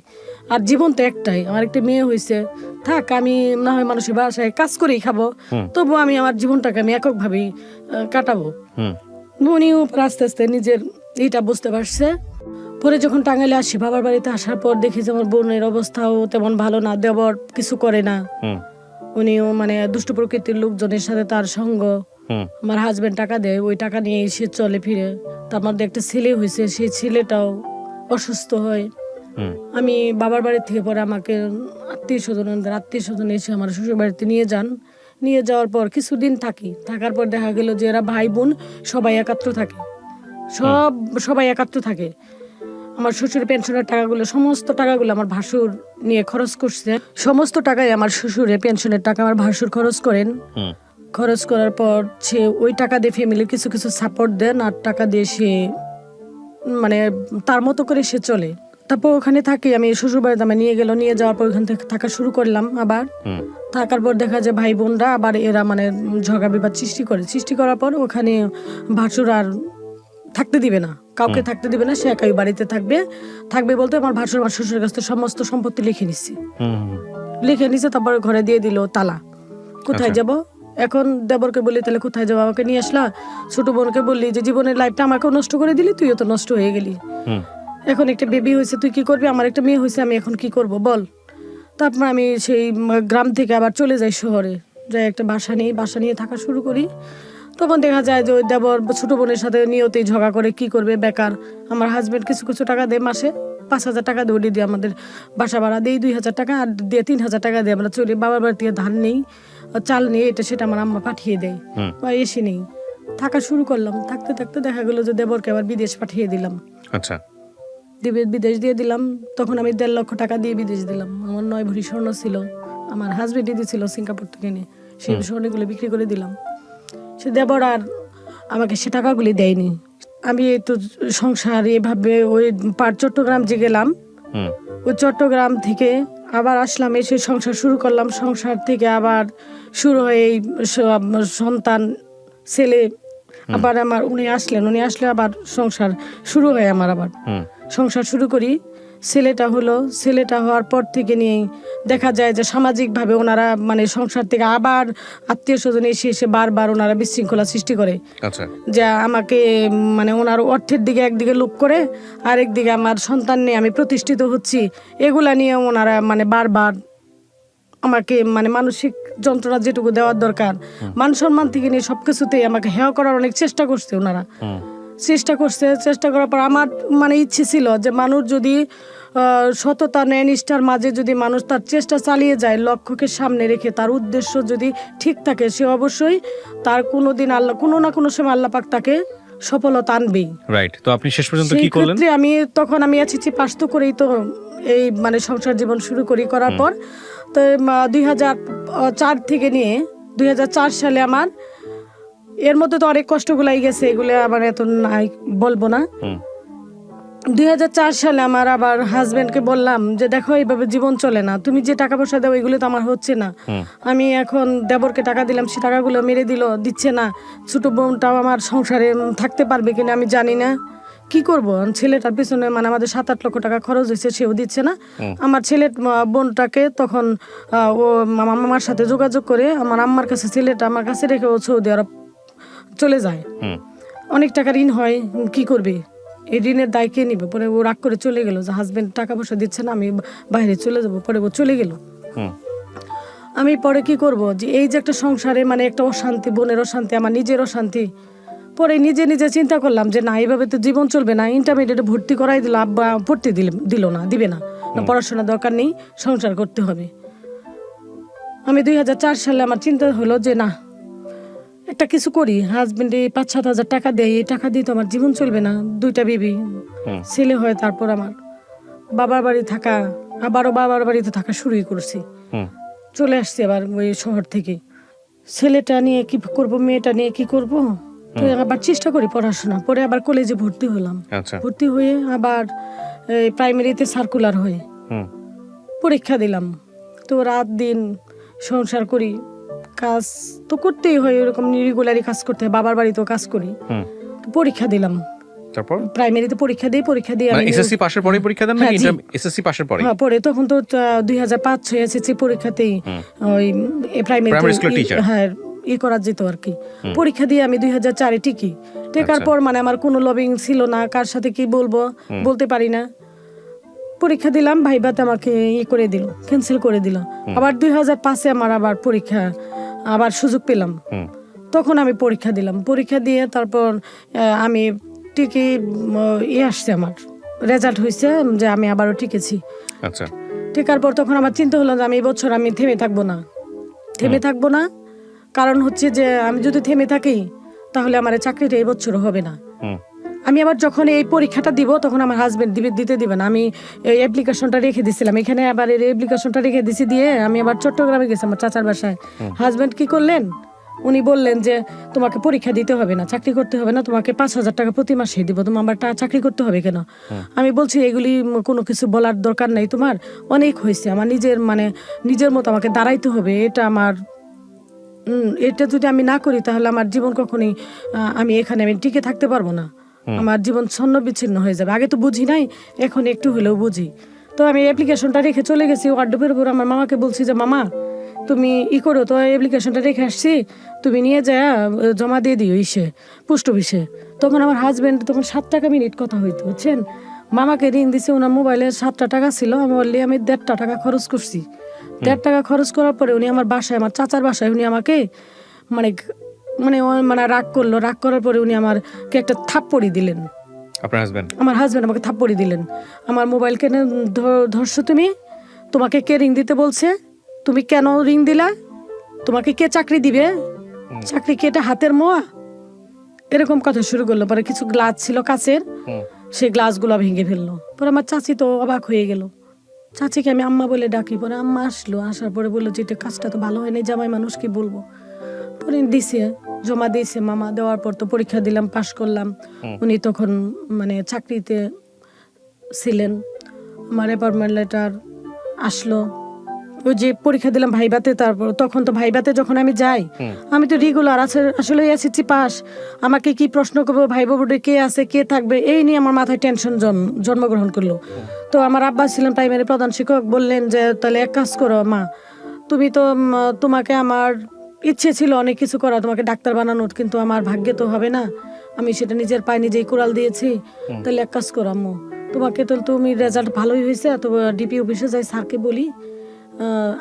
আর জীবন তো একটাই, আমার একটা মেয়ে হয়েছে, থাক আমি না হয় মানুষের বাসায় কাজ করেই খাবো, তবু আমি আমার জীবনটাকে আমি এককভাবেই কাটাবো। উনিও আস্তে আস্তে নিজের এইটা বুঝতে পারছে। পরে যখন টাঙ্গাইলে আসি, বাবার বাড়িতে আসার পর দেখি যে আমার বোনের অবস্থাও তেমন ভালো না, দেবর কিছু করে না, উনিও মানে দুষ্ট প্রকৃতির লোকজনের সাথে তার সঙ্গ। আমার হাজবেন্ড টাকা দেয়, ওই টাকা নিয়ে এসে চলে ফিরে। তার মধ্যে একটা ছেলে হয়েছে, সেই ছেলেটাও অসুস্থ হয়। আমি বাবার বাড়ি থেকে পরে আমাকে আত্মীয় স্বজন এসে আমার শ্বশুর বাড়িতে নিয়ে যান। নিয়ে যাওয়ার পর কিছুদিন থাকার পর দেখা গেল যে এরা ভাই বোন সবাই একাত্র থাকে, সবাই একাত্র থাকে। আমার শ্বশুর পেনশনের টাকাগুলো, সমস্ত টাকাগুলো আমার ভাসুর নিয়ে খরচ করছে। সমস্ত টাকাই আমার শ্বশুরের পেনশনের টাকা আমার ভাসুর খরচ করেন। খরচ করার পর সে ওই টাকা দিয়ে ফ্যামিলির কিছু কিছু সাপোর্ট দেন, আর টাকা দিয়ে সে মানে তার মতো করে সে চলে। তারপর ওখানে থাকি, আমি শ্বশুর বাড়িতে আমি নিয়ে যাওয়ার পর ওখান থেকে থাকা শুরু করলাম। আবার থাকার পর দেখা যায় ভাই বোনরা আবার এরা মানে ঝগড়া বিবাদ সৃষ্টি করার পর ওখানে ভাসুর আর থাকতে দিবে না, কাউকে থাকতে দিবে না, সে একাই বাড়িতে থাকবে বলতে আমার ভাসুর আমার শ্বশুরের কাছ থেকে সমস্ত সম্পত্তি লিখে নিচ্ছে। তারপর ঘরে দিয়ে দিল তালা। কোথায় যাব এখন? দেবরকে বলি তাহলে কোথায় যাবো, আমাকে নিয়ে আসলা। ছোট বোনকে বললি যে জীবনের লাইফটা আমাকেও নষ্ট করে দিলি, তুইও তো নষ্ট হয়ে গেলি। এখন একটা বেবি হয়েছে, তুই কি করবি? আমার একটা মেয়ে হয়েছে, আমি এখন কি করব বল। তারপর আমি সেই গ্রাম থেকে আবার চলে যাই শহরে, যাই একটা বাসা নিয়ে থাকা শুরু করি। তখন দেখা যায় যে ওই দেবর ছোট বোনের সাথে নিয়তেই ঝগড়া করে, কি করবে বেকার। আমার হাজবেন্ড কিছু কিছু টাকা দেয়, মাসে 5,000 টাকা দিয়ে আমাদের বাসা ভাড়া দেই, 2,000 টাকা, আর দিয়ে 3,000 টাকা দিয়ে আমরা চলি। বাবার বাড়ি থেকে ধান নেই, চাল নেই, এটা সেটা আমার আম্মা পাঠিয়ে দেয় বা এসে নেই। থাকা শুরু করলাম, থাকতে থাকতে দেখা গেলো যে দেবরকে আবার বিদেশ পাঠিয়ে দিলাম। আচ্ছা, বিদেশ দিয়ে দিলাম। তখন আমি 1.5 লক্ষ টাকা দিয়ে বিদেশ দিলাম। আমার 9 ভরি স্বর্ণ ছিল, আমার হাজবেন্ডই দিয়েছিল সিঙ্গাপুর থেকে এনে, সেই স্বর্ণগুলো বিক্রি করে দিলাম। সে দেবর আর আমাকে সে টাকাগুলি দেয়নি। আমি তো সংসার এভাবে ওই চট্টগ্রাম যে গেলাম, ওই চট্টগ্রাম থেকে আবার আসলাম, এসে সংসার শুরু করলাম। সংসার থেকে আবার শুরু হয়ে এই সন্তান ছেলে আবার আমার উনি আসলে আবার সংসার শুরু হয়। আমার আবার সংসার শুরু করি। ছেলেটা হওয়ার পর থেকে নিয়ে দেখা যায় যে সামাজিকভাবে ওনারা মানে সংসার থেকে আবার আত্মীয় স্বজন এসে বারবার ওনারা বিশৃঙ্খলা সৃষ্টি করে। যে আমাকে মানে ওনার অর্থের দিকে একদিকে লোভ করে, আরেকদিকে আমার সন্তান নিয়ে আমি প্রতিষ্ঠিত হচ্ছি, এগুলা নিয়ে ওনারা মানে বারবার আমাকে মানে মানসিক যন্ত্রণা যেটুকু দেওয়ার দরকার, মান সম্মান থেকে নিয়ে সবকিছুতেই আমাকে হেয় করার অনেক চেষ্টা করছে ওনারা। চেষ্টা করার পর আমার মানে ইচ্ছে ছিল যে মানুষ যদি সততা ন্যায় নিষ্ঠার মাঝে যদি মানুষ তার চেষ্টা চালিয়ে যায়, লক্ষ্যকে সামনে রেখে তার উদ্দেশ্য যদি ঠিক থাকে, সে অবশ্যই তার কোনোদিন আল্লাহ কোনো না কোনো সময় আল্লাহ পাক তাকে সফলতা আনবেই। রাইট। তো আপনি শেষ পর্যন্ত কি করলেন? আমি এসএসসি পাস তো করেই তো এই মানে সংসার জীবন শুরু করার পর তো 2004 থেকে নিয়ে 2004 সালে আমার এর মধ্যে তো অনেক কষ্টগুলাই গেছে, এগুলো আবার এত নাই বলবো না। 2004 সালে আমার আবার হাজবেন্ডকে বললাম যে দেখো এইভাবে জীবন চলে না, তুমি যে টাকা পয়সা দাও এগুলো তো আমার হচ্ছে না। আমি এখন দেবরকে টাকা দিলাম, সে টাকাগুলো মেরে দিচ্ছে না। ছোট বোনটাও আমার সংসারে থাকতে পারবে কিনা আমি জানি না, কি করবো। ছেলেটার পিছনে মানে আমাদের 7-8 লক্ষ টাকা খরচ হয়েছে, সেও দিচ্ছে না। আমার ছেলের বোনটাকে তখন ও আমার সাথে যোগাযোগ করে আমার আম্মার কাছে ছেলেটা আমার কাছে রেখে ও সৌদি আরব চলে যায়। অনেক টাকা ঋণ হয়, কি করবে, এই ঋণের দায় কে নিবে। পরে ও রাগ করে চলে গেল যে হাজবেন্ড টাকা পয়সা দিচ্ছে না, আমি বাইরে চলে যাবো। পরে ও চলে গেল। আমি পরে কি করব, যে এই যে একটা সংসারে মানে একটা অশান্তি, বোনের অশান্তি, আমার নিজের অশান্তি। পরে নিজে চিন্তা করলাম যে না, এইভাবে তো জীবন চলবে না। ইন্টারমিডিয়েটে ভর্তি করাই দিল, আব্বা ভর্তি দিবে না, পড়াশোনা দরকার নেই, সংসার করতে হবে। আমি 2004 সালে আমার চিন্তা হলো যে না, একটা কিছু করি। হাজবেন্ডে 5-7 হাজার টাকা দেয়, এই টাকা দিয়ে তো আমার জীবন চলবে না। 2টা বেবি, ছেলে হয়, তারপর আমার বাবার বাড়ি থাকা আবারও বাবার বাড়িতে থাকা শুরুই করছি। হুম চলে আসছি আবার ওই শহর থেকে। ছেলেটা নিয়ে কি করব, মেয়েটা নিয়ে কি করব, তো আবার চেষ্টা করি পড়াশোনা। পরে আবার কলেজে ভর্তি হলাম। আচ্ছা ভর্তি হয়ে আবার প্রাইমারিতে সার্কুলার হয়ে হুম পরীক্ষা দিলাম। তো রাত দিন সংসার করি, কাজ তো করতেই হয়, ওরকম রেগুলারই কাজ করতে হয়, বাবার বাড়িতেও কাজ করি। হুম তো পরীক্ষা দিলাম, তারপর প্রাইমারিতে পরীক্ষা দিয়ে মানে আমি এসএসসি পাশের পরেই পরীক্ষা দেন নাকি হ্যাঁ, জি। এসএসসি পাশের পরে? হ্যাঁ, পরে তখন তো 2005-6 এসেছি পরীক্ষাতেই ওই Primary school প্রাইমারি teacher। হ্যাঁ করা যেত আর কি। পরীক্ষা দিয়ে আমি 2004-এ টিকি। টেকার আচ্ছা। পর মানে আমার কোনো লবিং ছিল না, কার সাথে কি বলবো বলতে পারি না। পরীক্ষা দিলাম, ভাইবাতে আমাকে করে দিল, ক্যান্সেল করে দিল। আবার 2005-এ আমার আবার পরীক্ষা, আবার সুযোগ পেলাম। হুম তখন আমি পরীক্ষা দিলাম, পরীক্ষা দিয়ে তারপর আমি টিকি আসছে, আমার রেজাল্ট হয়েছে যে আমি আবারও টিকেছি। আচ্ছা টিকার পর তখন আমার চিন্তা হলো যে আমি এই বছর আমি থেমে থাকবো না। কারণ হচ্ছে যে আমি যদি থেমে থাকি তাহলে আমার এই চাকরিটা এই বছর হবে না। হুম আমি আবার যখন এই পরীক্ষাটা দিব তখন আমার হাজবেন্ড দিতে দিবে না। আমি এই অ্যাপ্লিকেশনটা রেখে দিছিলাম এখানে, আবার এই অ্যাপ্লিকেশনটা রেখে দিছি দিয়ে আমি আবার চট্টগ্রামে গেছি আমার চাচার বাসায়। হাজবেন্ড কি করলেন, উনি বললেন যে তোমাকে পরীক্ষা দিতে হবে না, চাকরি করতে হবে না, তোমাকে 5,000 টাকা প্রতি মাসে দিব, তোমার আবার চাকরি করতে হবে কেন? আমি বলছি এগুলি কোনো কিছু বলার দরকার নাই, তোমার অনেক হয়েছে, আমার নিজের মতো আমাকে দাঁড়াইতে হবে। এটা আমার এটা যদি আমি না করি তাহলে আমার জীবন কখনোই আমি টিকে থাকতে পারবো না। আমার জীবন ছন্ন বিচ্ছিন্ন হয়ে যাবে। আগে তো বুঝি নাই, এখন একটু হলেও বুঝি। তো আমি অ্যাপ্লিকেশনটা রেখে চলে গেছি ওয়ার্ডরোবের উপর। আমার মামাকে বলছি যে মামা তুমি করো তো, অ্যাপ্লিকেশনটা রেখে আসছি, তুমি নিয়ে যা জমা দিয়ে দিও পোস্ট অফিসে। তখন আমার হাজবেন্ড তখন 7 টাকা মিনিট কথা হইতো, বুঝছেন। মামাকে ঋণ দিছে, ওনার মোবাইলে 7টা টাকা ছিল, আমি বললি আমি 1.5 টাকা খরচ করছি। 1.5 টাকা খরচ করার পরে উনি আমার বাসায়, আমার চাচার বাসায় উনি আমাকে মানে মানে রাগ করার পরে উনি আমাকে একটা থাপ্পড়ি দিলেন। আমার হাজবেন্ড আমাকে থাপ্পড়ি দিলেন। আমার মোবাইল কেন ধরছো তুমি, তোমাকে কে রিং দিতে বলছে, তুমি কেন রিং দিলা, তোমাকে কে চাকরি দিবে, চাকরি কি এটা হাতের মোয়া, এরকম কথা শুরু করলো। পরে কিছু গ্লাস ছিল কাচের, সেই গ্লাসগুলো ভেঙে ফেললো। পরে আমার চাচি তো অবাক হয়ে গেল, চাচিকে আমি আম্মা বলে ডাকি। পরে আম্মা আসলো, আসার পরে বললো যে এটা কাজটা তো ভালো হয়নি, জামাই মানুষ কি বলবো। পরে দিছে, জমা দিয়েছে মামা, দেওয়ার পর তো পরীক্ষা দিলাম, পাশ করলাম। উনি তখন চাকরিতে ছিলেন। আমার অ্যাপয়েন্টমেন্ট লেটার আসলো, ওই যে পরীক্ষা দিলাম ভাইবাতে। তারপর তখন তো ভাইবাতে যখন আমি যাই, আমি তো রেগুলার আসলে এসেছি পাস, আমাকে কি প্রশ্ন করবো, ভাইবা বোর্ডে কে আছে কে থাকবে, এই নিয়ে আমার মাথায় টেনশন জন্মগ্রহণ করলো। তো আমার আব্বা ছিলেন প্রাইমারি প্রধান শিক্ষক, বললেন যে তাহলে এক কাজ করো মা, তুমি তো তোমাকে আমার ইচ্ছে ছিল অনেক কিছু করা, তোমাকে ডাক্তার বানানোর, কিন্তু আমার ভাগ্যে তো হবে না, আমি সেটা নিজের পায়ে নিজেই কোরাল দিয়েছি। তাহলে এক কাজ করো আম্মু, তোমাকে তো তুমি রেজাল্ট ভালোই হয়েছে, তো ডিপি অফিসে যাই স্যারকে বলি।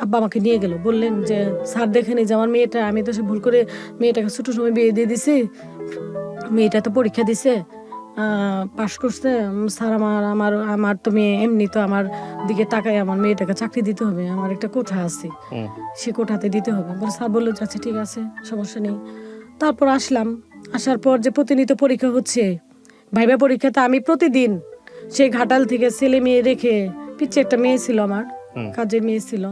আব্বা আমাকে নিয়ে গেল, বললেন যে স্যার দেখেনি যে আমার মেয়েটা, আমি তো সে ভুল করে মেয়েটাকে ছোট সময় বিয়ে দিয়ে দিছি, মেয়েটা তো পরীক্ষা দিছে, পাশ করছে, স্যার আমার তো মেয়ে এমনি তো আমার দিকে তাকায়, আমার মেয়েটাকে চাকরি দিতে হবে, আমার একটা কোঠা আছে, সে কোঠাতে দিতে হবে। স্যার বললো আচ্ছা ঠিক আছে, সমস্যা নেই। তারপর আসলাম, আসার পর যে প্রতিনিয়ত পরীক্ষা হচ্ছে, ভাইবা পরীক্ষাতে আমি প্রতিদিন সেই ঘাটাল থেকে ছেলে মেয়ে রেখে, পিছিয়ে একটা মেয়ে ছিল আমার, কাজের মেয়ে ছিল,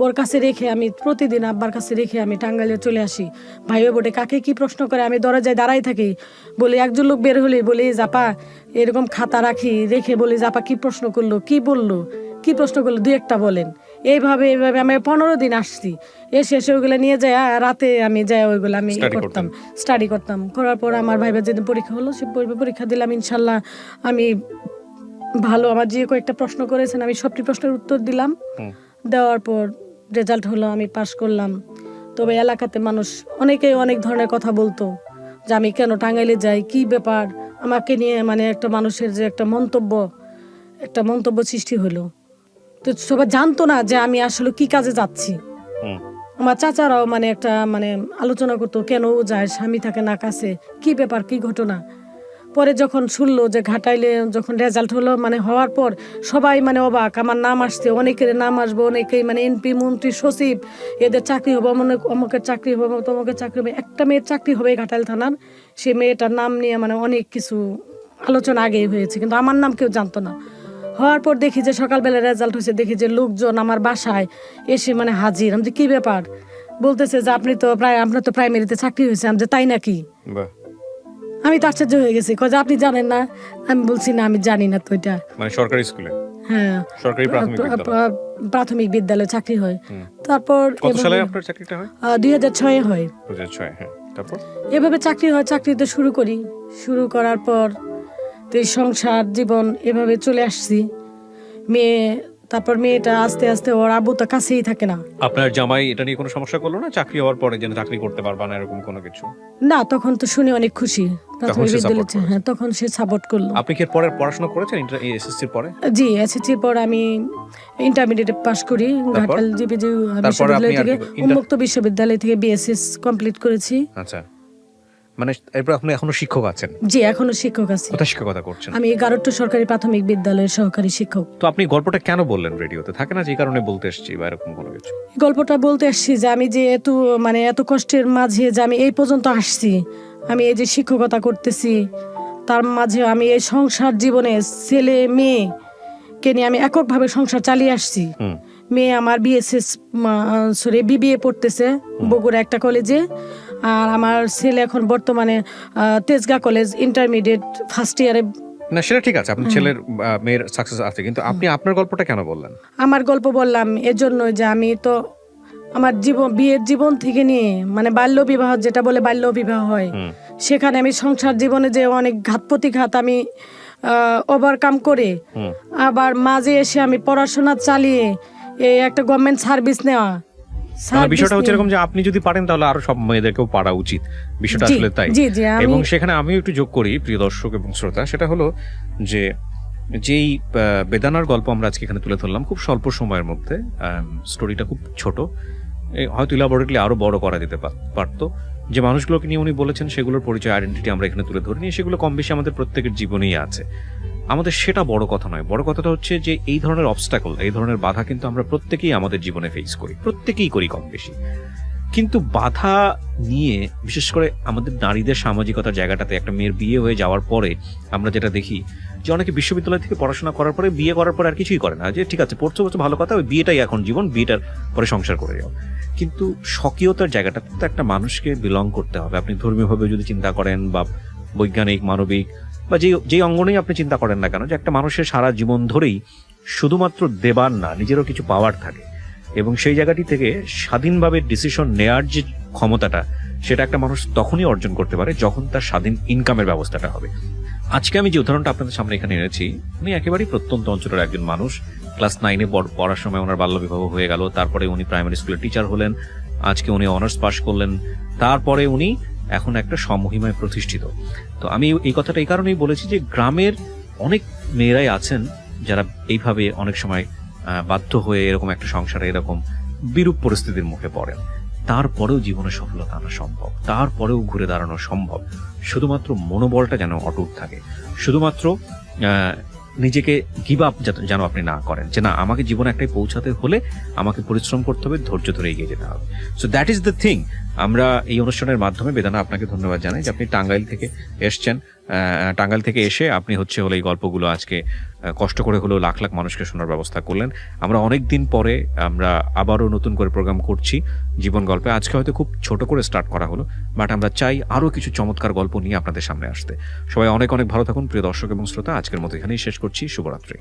ওর কাছে রেখে আমি প্রতিদিন আব্বার কাছে রেখে আমি টাঙ্গাইলে চলে আসি। ভাইবা বোর্ডে কাকে কি প্রশ্ন করে আমি দরজায় দাঁড়াই থাকি, বলি একজন লোক বের হলে বলি জাপা এরকম খাতা রেখে বলি জাপা কি প্রশ্ন করলো, কি বললো, কি প্রশ্ন করলো, 2-1টা বলেন। এইভাবে আমি 15 দিন আসছি। এসে ওইগুলো নিয়ে যায়, রাতে আমি যাই ওইগুলো আমি স্টাডি করতাম। করার পর আমার ভাইবার যেদিন পরীক্ষা হলো, সে পরীক্ষা দিলাম, ইনশাল্লাহ আমি ভালো, আমার যে কয়েকটা প্রশ্ন করেছেন আমি সবটি প্রশ্নের উত্তর দিলাম। দেওয়ার পর রেজাল্ট হলো, আমি পাশ করলাম। তবে এলাকাতে মানুষ অনেকেই অনেক ধরনের কথা বলতো যে আমি কেন টাঙ্গাইলে যাই, কি ব্যাপার, আমাকে নিয়ে একটা মানুষের যে একটা মন্তব্য সৃষ্টি হলো। তো সবাই জানতো না যে আমি আসলে কি কাজে যাচ্ছি। আমার চাচারাও একটা আলোচনা করতো, কেন ও যায়, স্বামী থাকে না কাছে, কি ব্যাপার, কি ঘটনা। পরে যখন শুনলো যে ঘাটাইলে যখন রেজাল্ট হলো, হওয়ার পর সবাই অবাক, আমার নাম আসছে, অনেকের নাম আসবো, অনেকেই এমপি, মন্ত্রী, সচিব, এদের চাকরি হবে, অমুকের চাকরি হবে, তমুকের চাকরি হবে। একটা মেয়ের চাকরি হবে ঘাটাইল থানার, সে মেয়েটার নাম নিয়ে অনেক কিছু আলোচনা আগেই হয়েছে, কিন্তু আমার নাম কেউ জানতো না। হওয়ার পর দেখি যে সকালবেলা রেজাল্ট হয়েছে, দেখি যে লোকজন আমার বাসায় এসে মানে হাজির। আমি যে কি ব্যাপার, বলতেছে যে আপনার তো প্রাইমারিতে চাকরি হয়েছে। আমি যে তাই নাকি? বাহ, আমি তো আশ্চর্য হয়ে গেছি, কয় যে আপনি জানেন না? আমি বলছি না, আমি জানি না তো এটা। মানে সরকারি স্কুলে, হ্যাঁ, সরকারি প্রাথমিক বিদ্যালয়। প্রাথমিক বিদ্যালয়ে চাকরি হয়। তারপর কত সালে আপনার চাকরিটা হয়? 2006 হয়। 2006, হ্যাঁ। তারপর এভাবে চাকরি হয়, চাকরিতে শুরু করার পর তো এই সংসার জীবন এভাবে চলে আসছি। তারপর মেয়েটা আস্তে আস্তে, ওর আব্বু তো কাছেই থাকে না। আপনার জামাই এটা নিয়ে কোনো সমস্যা করলো না চাকরি হওয়ার পরে, যেন চাকরি করতে পারবা না এরকম কোনো কিছু? না, তখন তো শুনে অনেক খুশি। প্রাথমিক সে support বিদ্যালয়ে, করেছে? হ্যাঁ, তখন সে সাপোর্ট করলো। আপনি কি এর পরে পড়াশোনা করেছেন এসএসসির পরে? জি, এসএসসির পর আমি ইন্টারমিডিয়েট পাশ করি ঘাটাল জিপিজি বিশ্ববিদ্যালয় থেকে, উন্মুক্ত বিশ্ববিদ্যালয় থেকে বিএসএস কমপ্লিট করেছি। আচ্ছা, মানে এরপর আপনি এখনো শিক্ষক আছেন? জি, এখনো শিক্ষক আছি। কোথায় শিক্ষকতা করছেন? আমি গারট্ট সরকারি প্রাথমিক বিদ্যালয়ের সহকারী শিক্ষক। তো আপনি গল্পটা কেন বললেন রেডিওতে? থাকে না যে কারণে বলতে এসেছি বা এরকম কোনো কিছু? গল্পটা বলতে আসছি যে আমি যে এত কষ্টের মাঝে যে আমি এই পর্যন্ত আসছি, আমি এই যে শিক্ষকতা করতেছি, তার মাঝে আমি এই সংসার জীবনে ছেলে মেয়েকে নিয়ে আমি এককভাবে সংসার চালিয়ে আসছি। মেয়ে আমার বিবিএ পড়তেছে বগুড়া একটা কলেজে, আর আমার ছেলে এখন বর্তমানে তেজগাঁ কলেজ ইন্টারমিডিয়েট ফার্স্ট ইয়ারে। না, সেটা ঠিক আছে, আপনার ছেলের মেয়ের সাকসেস আছে, কিন্তু আপনি আপনার গল্পটা কেন বললেন? আমার গল্প বললাম এজন্য যে আমি তো আমার বিয়ের জীবন থেকে নিয়ে, মানে বাল্য বিবাহ, যেটা বলে বাল্য বিবাহ হয়, সেখানে আমি সংসার জীবনে যে অনেক ঘাত প্রতিঘাত আমি ওভারকাম করে আবার মাঝে এসে আমি পড়াশোনা চালিয়ে এই একটা গভর্নমেন্ট সার্ভিস নেওয়া। বিষয়টা হচ্ছে এরকম যে আপনি যদি পারেন তাহলে আরো সব মেয়েদেরকেও পারা উচিত, বিষয়টা আসলে তাই। এবং সেখানে আমিও একটু যোগ করি প্রিয় দর্শক এবং শ্রোতা, সেটা হলো যে যেই বেদানার গল্প আমরা আজকে এখানে তুলে ধরলাম খুব স্বল্প সময়ের মধ্যে, স্টোরিটা খুব ছোট, হয়তো ইলাবোরেটলি আরো বড় করা যেতে পারতো। যে মানুষগুলোকে নিয়ে উনি বলেছেন সেগুলোর পরিচয়, আইডেন্টিটি আমরা এখানে তুলে ধরিনি, সেগুলো কম বেশি আমাদের প্রত্যেকের জীবনেই আছে। আমাদের সেটা বড় কথা নয়, বড় কথাটা হচ্ছে যে এই ধরনের অবস্টাকল, এই ধরনের বাধা কিন্তু আমরা প্রত্যেকেই আমাদের জীবনে ফেস করি, প্রত্যেকেই করি কম বেশি। কিন্তু বাধা নিয়ে বিশেষ করে আমাদের নারীদের সামাজিকতার জায়গাটাতে, একটা মেয়ের বিয়ে হয়ে যাওয়ার পরে আমরা যেটা দেখি যে অনেকে বিশ্ববিদ্যালয় থেকে পড়াশোনা করার পরে, বিয়ে করার পরে আর কিছুই করে না, যে ঠিক আছে পড়ছো ভালো কথা, ওই বিয়েটাই এখন জীবন, বিয়েটার পরে সংসার করে যাও। কিন্তু স্বকীয়তার জায়গাটা তো একটা মানুষকে বিলং করতে হবে। আপনি ধর্মীয়ভাবে যদি চিন্তা করেন বা বৈজ্ঞানিক, মানবিক বা যেই অঙ্গনেই আপনি চিন্তা করেন না কেন, যে একটা মানুষের সারা জীবন ধরেই শুধুমাত্র দেবার না, নিজেরও কিছু পাওয়ার থাকে, এবং সেই জায়গাটি থেকে স্বাধীনভাবে ডিসিশন নেয়ার যে ক্ষমতাটা, সেটা একটা মানুষ তখনই অর্জন করতে পারে যখন তার স্বাধীন ইনকামের ব্যবস্থাটা হবে। আজকে আমি যে উদাহরণটা আপনাদের সামনে এখানে এনেছি, উনি একেবারেই প্রত্যন্ত অঞ্চলের একজন মানুষ। ক্লাস 9-এ পড়ার সময় ওনার বাল্যবিবাহ হয়ে গেল, তারপরে উনি প্রাইমারি স্কুলের টিচার হলেন, আজকে উনি অনার্স পাস করলেন, তারপরে উনি এখন একটা সমহিমায় প্রতিষ্ঠিত। তো আমি এই কথাটা এই কারণেই বলেছি যে গ্রামের অনেক মেয়েরাই আছেন যারা এইভাবে অনেক সময় বাধ্য হয়ে এরকম একটা সংসারে এরকম বিরূপ পরিস্থিতির মুখে পড়েন, তারপরেও জীবনে সফলতা আনা সম্ভব, তারপরেও ঘুরে দাঁড়ানো সম্ভব, শুধুমাত্র মনোবলটা যেন অটুট থাকে, শুধুমাত্র নিজেকে গিভ আপ যেন আপনি না করেন, যে না আমাকে জীবনে একটাই পৌঁছাতে হলে আমাকে পরিশ্রম করতে হবে, ধৈর্য ধরে এগিয়ে যেতে হবে। So that is the thing. আমরা এই অনুষ্ঠানের মাধ্যমে বেদানা আপনাকে ধন্যবাদ জানাই যে আপনি টাঙ্গাইল থেকে এসছেন, টাঙ্গাইল থেকে এসে আপনি হলো এই গল্পগুলো আজকে কষ্ট করে হলেও লাখ লাখ মানুষকে শোনার ব্যবস্থা করলেন। আমরা অনেক দিন পরে আমরা আবারও নতুন করে প্রোগ্রাম করছি জীবন গল্পে। আজকে হয়তো খুব ছোট করে স্টার্ট করা হলো, বাট আমরা চাই আরও কিছু চমৎকার গল্প নিয়ে আপনাদের সামনে আসতে। সবাই অনেক অনেক ভালো থাকুন প্রিয় দর্শক এবং শ্রোতা। আজকের মতো এখানেই শেষ করছি। শুভরাত্রি।